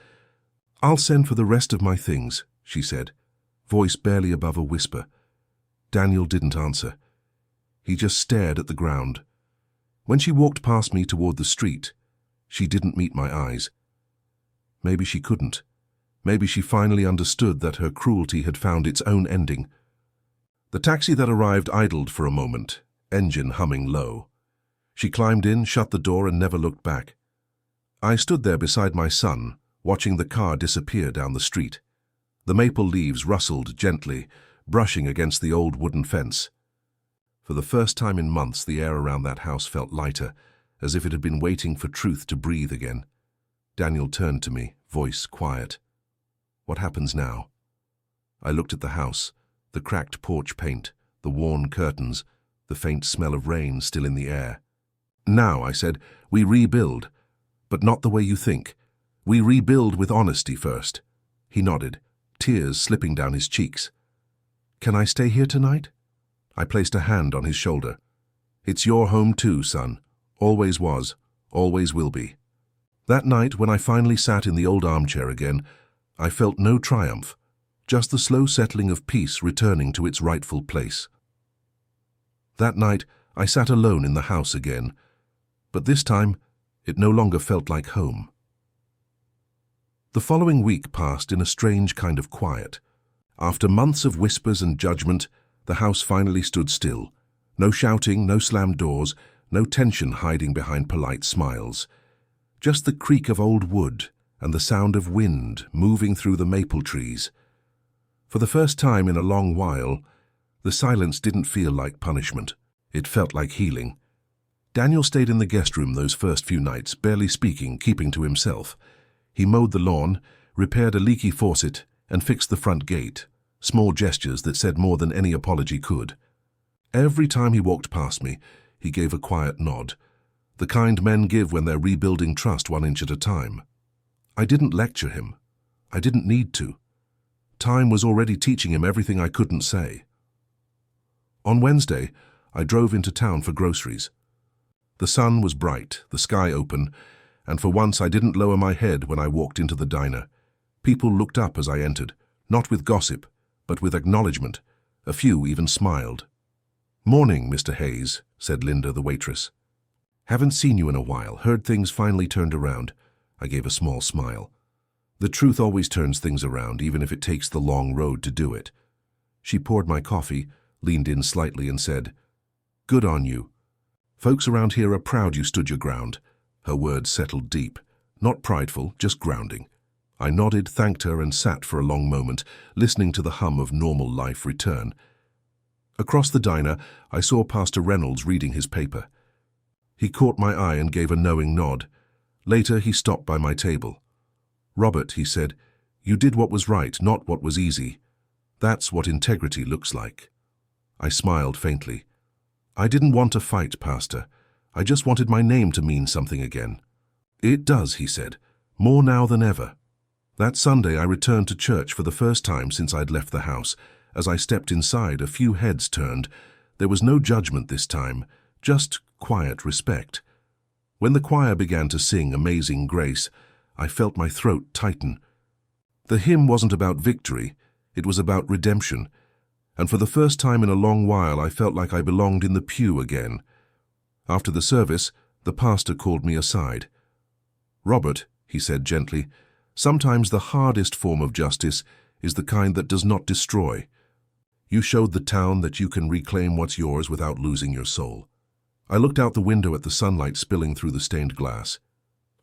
"I'll send for the rest of my things," she said, voice barely above a whisper. Daniel didn't answer. He just stared at the ground. When she walked past me toward the street, she didn't meet my eyes. Maybe she couldn't. Maybe she finally understood that her cruelty had found its own ending. The taxi that arrived idled for a moment, engine humming low. She climbed in, shut the door, and never looked back. I stood there beside my son, watching the car disappear down the street. The maple leaves rustled gently, brushing against the old wooden fence. For the first time in months, the air around that house felt lighter, as if it had been waiting for truth to breathe again. Daniel turned to me, voice quiet. "What happens now?" I looked at the house, the cracked porch paint, the worn curtains, the faint smell of rain still in the air. "Now," I said, "we rebuild, but not the way you think. We rebuild with honesty first." He nodded, tears slipping down his cheeks. "Can I stay here tonight?" I placed a hand on his shoulder. "It's your home too, son. Always was, always will be." That night, when I finally sat in the old armchair again, I felt no triumph, just the slow settling of peace returning to its rightful place. That night, I sat alone in the house again, but this time, it no longer felt like home. The following week passed in a strange kind of quiet. After months of whispers and judgment, the house finally stood still. No shouting, no slammed doors, no tension hiding behind polite smiles. Just the creak of old wood and the sound of wind moving through the maple trees. For the first time in a long while, the silence didn't feel like punishment. It felt like healing. Daniel stayed in the guest room those first few nights, barely speaking, keeping to himself. He mowed the lawn, repaired a leaky faucet, and fixed the front gate, small gestures that said more than any apology could. Every time he walked past me, he gave a quiet nod, the kind men give when they're rebuilding trust 1 inch at a time. I didn't lecture him. I didn't need to. Time was already teaching him everything I couldn't say. On Wednesday, I drove into town for groceries. The sun was bright, the sky open, and for once I didn't lower my head when I walked into the diner. People looked up as I entered, not with gossip, but with acknowledgement. A few even smiled. "Morning, Mr. Hayes," said Linda, the waitress. "Haven't seen you in a while. Heard things finally turned around." I gave a small smile. The truth always turns things around, even if it takes the long road to do it. She poured my coffee, leaned in slightly, and said, Good on you. Folks around here are proud you stood your ground. Her words settled deep. Not prideful, just grounding. I nodded, thanked her, and sat for a long moment, listening to the hum of normal life return. Across the diner, I saw Pastor Reynolds reading his paper. He caught my eye and gave a knowing nod. Later, he stopped by my table. "Robert," he said, "you did what was right, not what was easy. That's what integrity looks like." I smiled faintly. "I didn't want to fight, Pastor. I just wanted my name to mean something again." "It does," he said, "more now than ever." That Sunday, I returned to church for the first time since I'd left the house. As I stepped inside, a few heads turned. There was no judgment this time, just quiet respect. When the choir began to sing Amazing Grace, I felt my throat tighten. The hymn wasn't about victory, it was about redemption. And for the first time in a long while, I felt like I belonged in the pew again. After the service, the pastor called me aside. "Robert," he said gently, "sometimes the hardest form of justice is the kind that does not destroy. You showed the town that you can reclaim what's yours without losing your soul." I looked out the window at the sunlight spilling through the stained glass.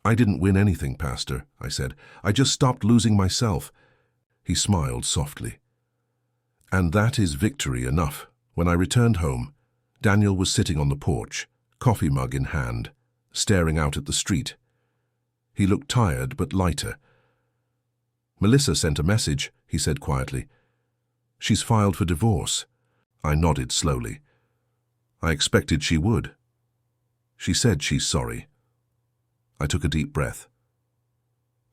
"I didn't win anything, Pastor," I said. "I just stopped losing myself." He smiled softly. And that is victory enough. When I returned home, Daniel was sitting on the porch, coffee mug in hand, staring out at the street. He looked tired but lighter. "Melissa sent a message," he said quietly. "She's filed for divorce." I nodded slowly. I expected she would. "She said she's sorry." I took a deep breath.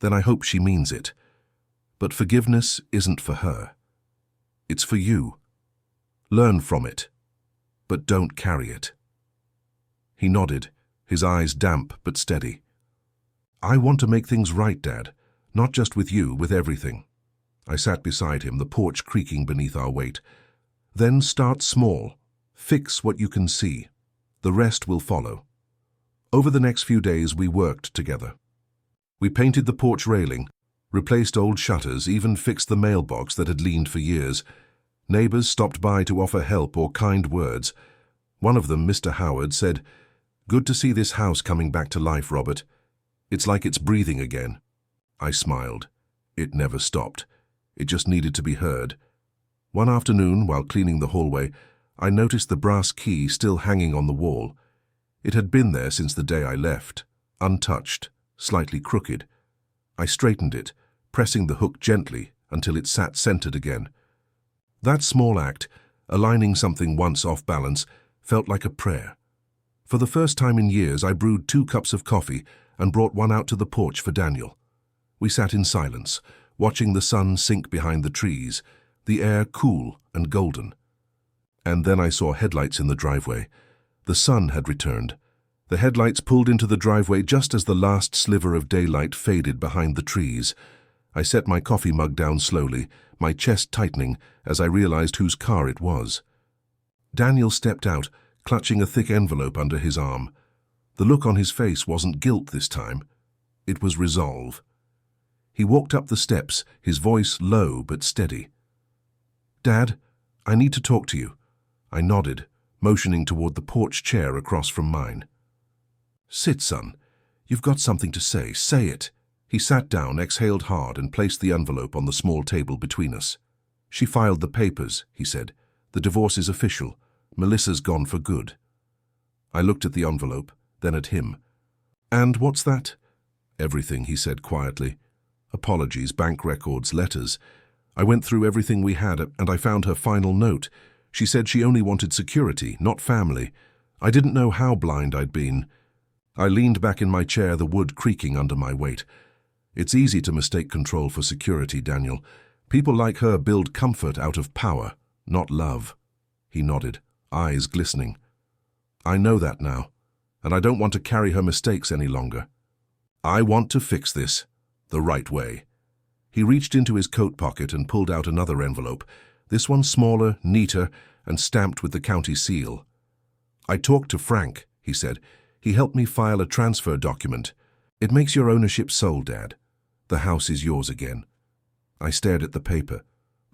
"Then I hope she means it. But forgiveness isn't for her. It's for you. Learn from it, but don't carry it." He nodded, his eyes damp but steady. "I want to make things right, Dad. Not just with you, with everything." I sat beside him, the porch creaking beneath our weight. "Then start small. Fix what you can see. The rest will follow." Over the next few days, we worked together. We painted the porch railing, replaced old shutters, even fixed the mailbox that had leaned for years. Neighbors stopped by to offer help or kind words. One of them, Mr. Howard, said, "Good to see this house coming back to life, Robert. It's like it's breathing again." I smiled. It never stopped. It just needed to be heard. One afternoon, while cleaning the hallway, I noticed the brass key still hanging on the wall. It had been there since the day I left, untouched, slightly crooked. I straightened it, pressing the hook gently until it sat centered again. That small act, aligning something once off balance, felt like a prayer. For the first time in years, I brewed 2 cups of coffee and brought one out to the porch for Daniel. We sat in silence, watching the sun sink behind the trees, the air cool and golden. And then I saw headlights in the driveway. The sun had returned. The headlights pulled into the driveway just as the last sliver of daylight faded behind the trees. I set my coffee mug down slowly, my chest tightening as I realized whose car it was. Daniel stepped out, clutching a thick envelope under his arm. The look on his face wasn't guilt this time. It was resolve. He walked up the steps, his voice low but steady. "Dad, I need to talk to you." I nodded, motioning toward the porch chair across from mine. "Sit, son. You've got something to say. Say it." He sat down, exhaled hard, and placed the envelope on the small table between us. "She filed the papers," he said. "The divorce is official. Melissa's gone for good." I looked at the envelope, then at him. "And what's that?" "Everything," he said quietly. "Apologies, bank records, letters. I went through everything we had, and I found her final note. She said she only wanted security, not family. I didn't know how blind I'd been." I leaned back in my chair, the wood creaking under my weight. "It's easy to mistake control for security, Daniel. People like her build comfort out of power, not love." He nodded, eyes glistening. "I know that now, and I don't want to carry her mistakes any longer. I want to fix this the right way." He reached into his coat pocket and pulled out another envelope, this one smaller, neater, and stamped with the county seal. "I talked to Frank," he said. "He helped me file a transfer document. It makes your ownership sole, Dad. The house is yours again." I stared at the paper,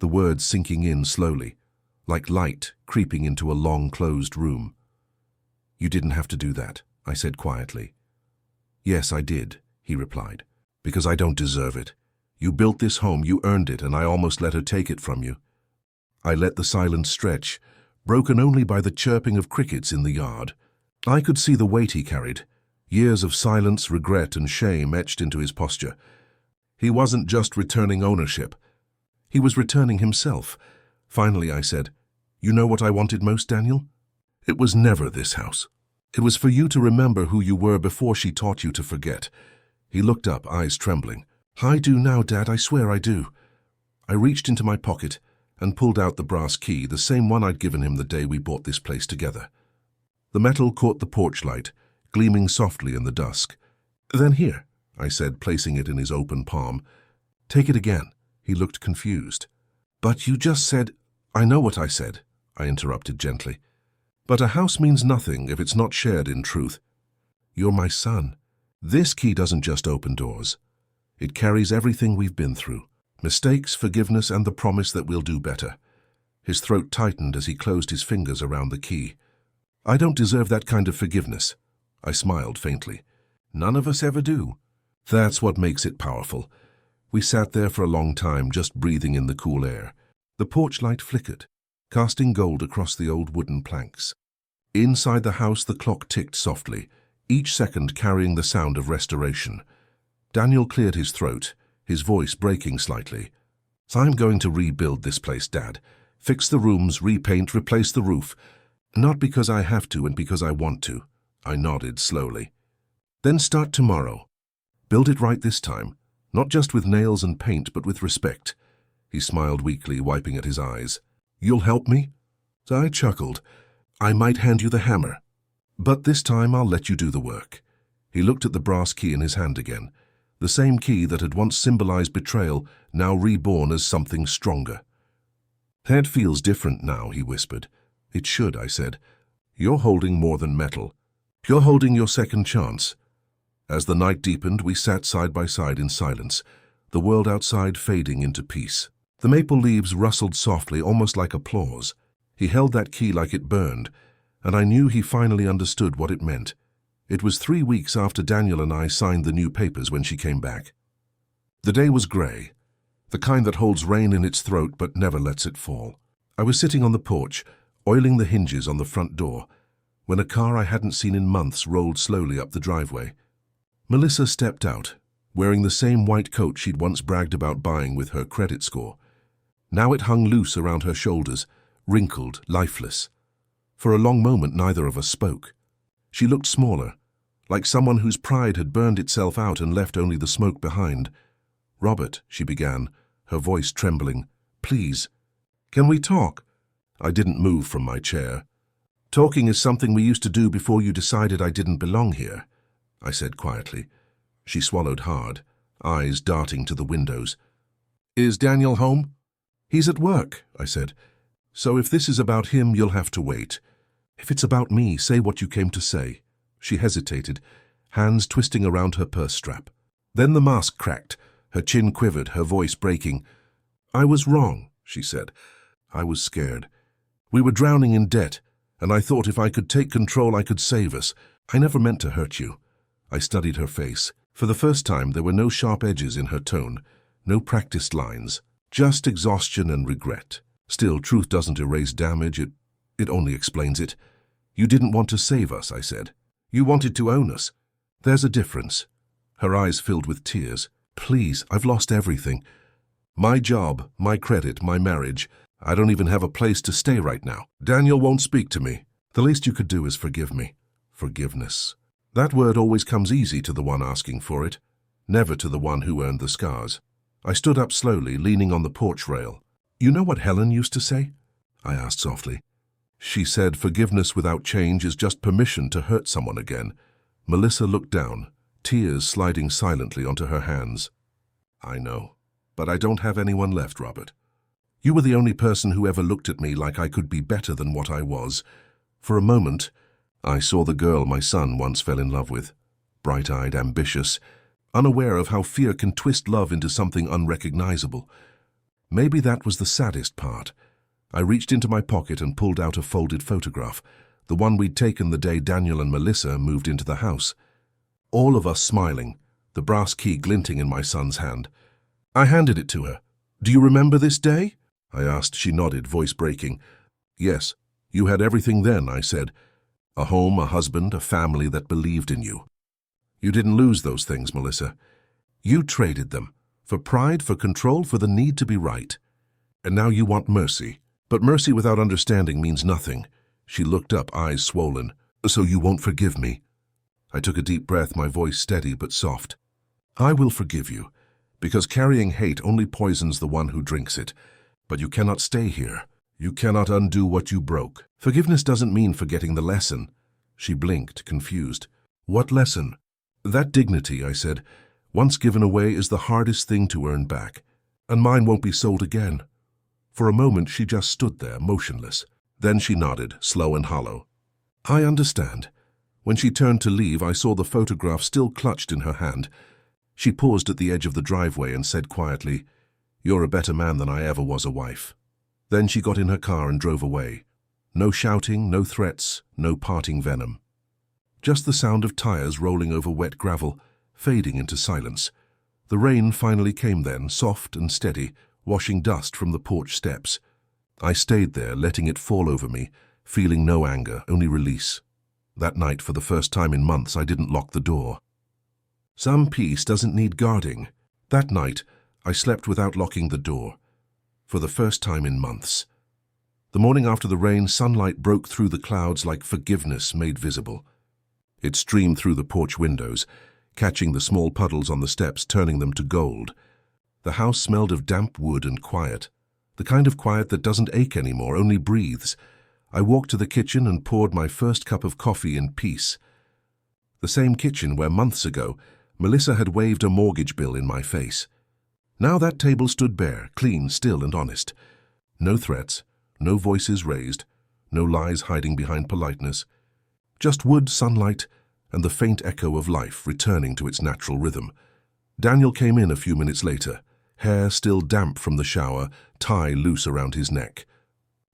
the words sinking in slowly, like light creeping into a long-closed room. You didn't have to do that, I said quietly. Yes, I did, he replied, because I don't deserve it. You built this home, you earned it, and I almost let her take it from you. I let the silence stretch, broken only by the chirping of crickets in the yard. I could see the weight he carried, years of silence, regret, and shame etched into his posture. He wasn't just returning ownership. He was returning himself. Finally, I said, You know what I wanted most, Daniel? It was never this house. It was for you to remember who you were before she taught you to forget. He looked up, eyes trembling. I do now, Dad, I swear I do. I reached into my pocket and pulled out the brass key, the same one I'd given him the day we bought this place together. The metal caught the porch light, gleaming softly in the dusk. Then here, I said, placing it in his open palm. Take it again. He looked confused. But you just said— I know what I said, I interrupted gently. But a house means nothing if it's not shared in truth. You're my son. This key doesn't just open doors. It carries everything we've been through. Mistakes, forgiveness, and the promise that we'll do better. His throat tightened as he closed his fingers around the key. I don't deserve that kind of forgiveness. I smiled faintly. None of us ever do. That's what makes it powerful. We sat there for a long time, just breathing in the cool air. The porch light flickered, casting gold across the old wooden planks. Inside the house, the clock ticked softly, each second carrying the sound of restoration. Daniel cleared his throat, his voice breaking slightly. I'm going to rebuild this place, Dad. Fix the rooms, repaint, replace the roof. Not because I have to and because I want to. I nodded slowly. Then start tomorrow. Build it right this time, not just with nails and paint, but with respect. He smiled weakly, wiping at his eyes. You'll help me? I chuckled. I might hand you the hammer, but this time I'll let you do the work. He looked at the brass key in his hand again, the same key that had once symbolized betrayal, now reborn as something stronger. That feels different now, he whispered. It should, I said. You're holding more than metal. You're holding your second chance. As the night deepened, we sat side by side in silence, the world outside fading into peace. The maple leaves rustled softly, almost like applause. He held that key like it burned, and I knew he finally understood what it meant. It was 3 weeks after Daniel and I signed the new papers when she came back. The day was grey, the kind that holds rain in its throat but never lets it fall. I was sitting on the porch, oiling the hinges on the front door, when a car I hadn't seen in months rolled slowly up the driveway. Melissa stepped out, wearing the same white coat she'd once bragged about buying with her credit score. Now it hung loose around her shoulders, wrinkled, lifeless. For a long moment, neither of us spoke. She looked smaller, like someone whose pride had burned itself out and left only the smoke behind. Robert, she began, her voice trembling. Please, can we talk? I didn't move from my chair. Talking is something we used to do before you decided I didn't belong here, I said quietly. She swallowed hard, eyes darting to the windows. Is Daniel home? He's at work, I said. So if this is about him, you'll have to wait. If it's about me, say what you came to say. She hesitated, hands twisting around her purse strap. Then the mask cracked, her chin quivered, her voice breaking. I was wrong, she said. I was scared. We were drowning in debt, and I thought if I could take control, I could save us. I never meant to hurt you. I studied her face. For the first time, there were no sharp edges in her tone, no practiced lines, just exhaustion and regret. Still, truth doesn't erase damage, it only explains it. You didn't want to save us, I said. You wanted to own us. There's a difference. Her eyes filled with tears. Please, I've lost everything. My job, my credit, my marriage. I don't even have a place to stay right now. Daniel won't speak to me. The least you could do is forgive me. Forgiveness. That word always comes easy to the one asking for it, never to the one who earned the scars. I stood up slowly, leaning on the porch rail. You know what Helen used to say? I asked softly. She said forgiveness without change is just permission to hurt someone again. Melissa looked down, tears sliding silently onto her hands. I know, but I don't have anyone left, Robert. You were the only person who ever looked at me like I could be better than what I was. For a moment, I saw the girl my son once fell in love with, bright-eyed, ambitious, unaware of how fear can twist love into something unrecognizable. Maybe that was the saddest part. I reached into my pocket and pulled out a folded photograph, the one we'd taken the day Daniel and Melissa moved into the house. All of us smiling, the brass key glinting in my son's hand. I handed it to her. "Do you remember this day?" I asked. She nodded, voice breaking. "Yes, you had everything then," I said. "A home, a husband, a family that believed in you. You didn't lose those things, Melissa. You traded them. For pride, for control, for the need to be right. And now you want mercy. But mercy without understanding means nothing." She looked up, eyes swollen. "So you won't forgive me?" I took a deep breath, my voice steady but soft. "I will forgive you, because carrying hate only poisons the one who drinks it. But you cannot stay here. You cannot undo what you broke. Forgiveness doesn't mean forgetting the lesson." She blinked, confused. "What lesson?" "That dignity," I said, "once given away is the hardest thing to earn back. And mine won't be sold again." For a moment she just stood there, motionless. Then she nodded, slow and hollow. "I understand." When she turned to leave, I saw the photograph still clutched in her hand. She paused at the edge of the driveway and said quietly, "You're a better man than I ever was a wife." Then she got in her car and drove away. No shouting, no threats, no parting venom. Just the sound of tires rolling over wet gravel, fading into silence. The rain finally came then, soft and steady, washing dust from the porch steps. I stayed there, letting it fall over me, feeling no anger, only release. That night, for the first time in months, I didn't lock the door. Some peace doesn't need guarding. That night, I slept without locking the door. For the first time in months. The morning after the rain, sunlight broke through the clouds like forgiveness made visible. It streamed through the porch windows, catching the small puddles on the steps, turning them to gold. The house smelled of damp wood and quiet. The kind of quiet that doesn't ache anymore, only breathes. I walked to the kitchen and poured my first cup of coffee in peace. The same kitchen where months ago, Melissa had waved a mortgage bill in my face. Now that table stood bare, clean, still and honest. No threats, no voices raised, no lies hiding behind politeness. Just wood, sunlight, and the faint echo of life returning to its natural rhythm. Daniel came in a few minutes later, hair still damp from the shower, tie loose around his neck.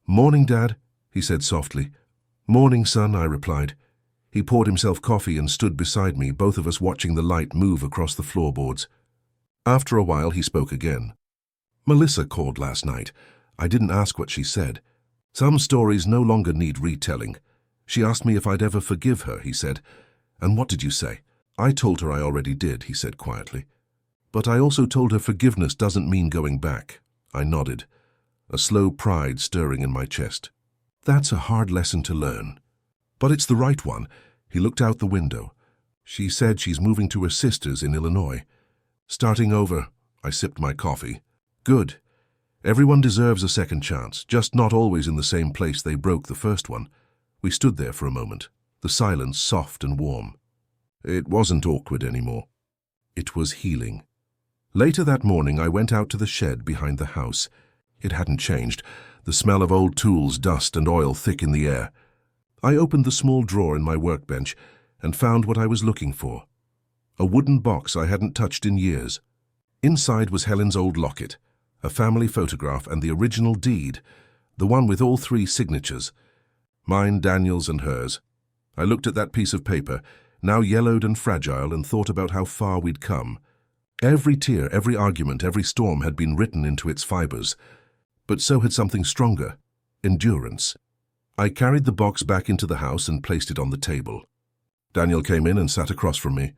"Morning, Dad," he said softly. "Morning, son," I replied. He poured himself coffee and stood beside me, both of us watching the light move across the floorboards. After a while, he spoke again. "Melissa called last night. I didn't ask what she said. Some stories no longer need retelling. She asked me if I'd ever forgive her," he said. "And what did you say?" "I told her I already did," he said quietly. "But I also told her forgiveness doesn't mean going back." I nodded, a slow pride stirring in my chest. "That's a hard lesson to learn. But it's the right one." He looked out the window. "She said she's moving to her sister's in Illinois. Starting over." I sipped my coffee. "Good. Everyone deserves a second chance, just not always in the same place they broke the first one." We stood there for a moment, the silence soft and warm. It wasn't awkward anymore. It was healing. Later that morning, I went out to the shed behind the house. It hadn't changed, the smell of old tools, dust and oil thick in the air. I opened the small drawer in my workbench and found what I was looking for. A wooden box I hadn't touched in years. Inside was Helen's old locket, a family photograph and the original deed, the one with all 3 signatures. Mine, Daniel's and hers. I looked at that piece of paper, now yellowed and fragile, and thought about how far we'd come. Every tear, every argument, every storm had been written into its fibers. But so had something stronger, endurance. I carried the box back into the house and placed it on the table. Daniel came in and sat across from me.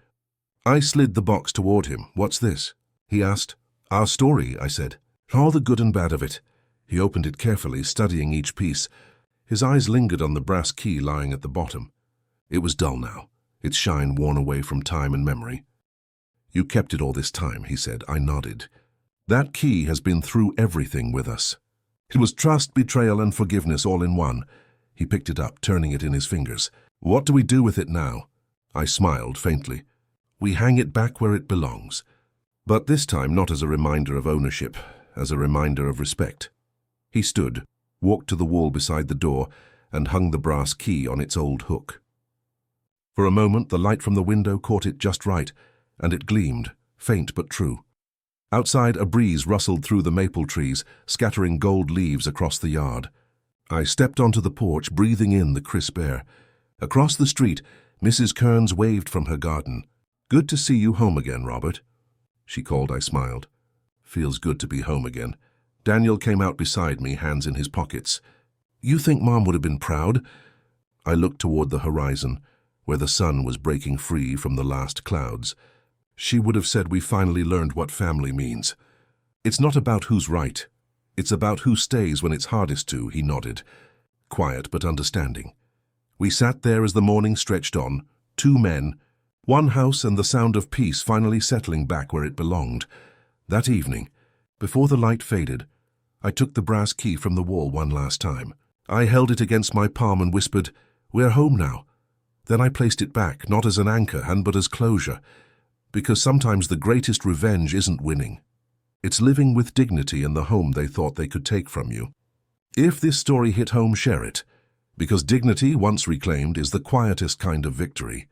I slid the box toward him. "What's this?" he asked. "Our story," I said. "All the good and bad of it." He opened it carefully, studying each piece. His eyes lingered on the brass key lying at the bottom. It was dull now, its shine worn away from time and memory. "You kept it all this time," he said. I nodded. "That key has been through everything with us. It was trust, betrayal, and forgiveness all in one." He picked it up, turning it in his fingers. "What do we do with it now?" I smiled faintly. "We hang it back where it belongs. But this time not as a reminder of ownership, as a reminder of respect." He stood, walked to the wall beside the door, and hung the brass key on its old hook. For a moment the light from the window caught it just right, and it gleamed, faint but true. Outside, a breeze rustled through the maple trees, scattering gold leaves across the yard. I stepped onto the porch, breathing in the crisp air. Across the street, Mrs. Kearns waved from her garden. "Good to see you home again, Robert," she called. I smiled. Feels good to be home again. Daniel came out beside me, hands in his pockets. "You think Mom would have been proud?" I looked toward the horizon, where the sun was breaking free from the last clouds. "She would have said we finally learned what family means. It's not about who's right. It's about who stays when it's hardest to," he nodded, quiet but understanding. We sat there as the morning stretched on, 2 men, 1 house, and the sound of peace finally settling back where it belonged. That evening, before the light faded, I took the brass key from the wall one last time. I held it against my palm and whispered, "We're home now." Then I placed it back, not as an anchor, but as closure, because sometimes the greatest revenge isn't winning. It's living with dignity in the home they thought they could take from you. If this story hit home, share it, because dignity, once reclaimed, is the quietest kind of victory.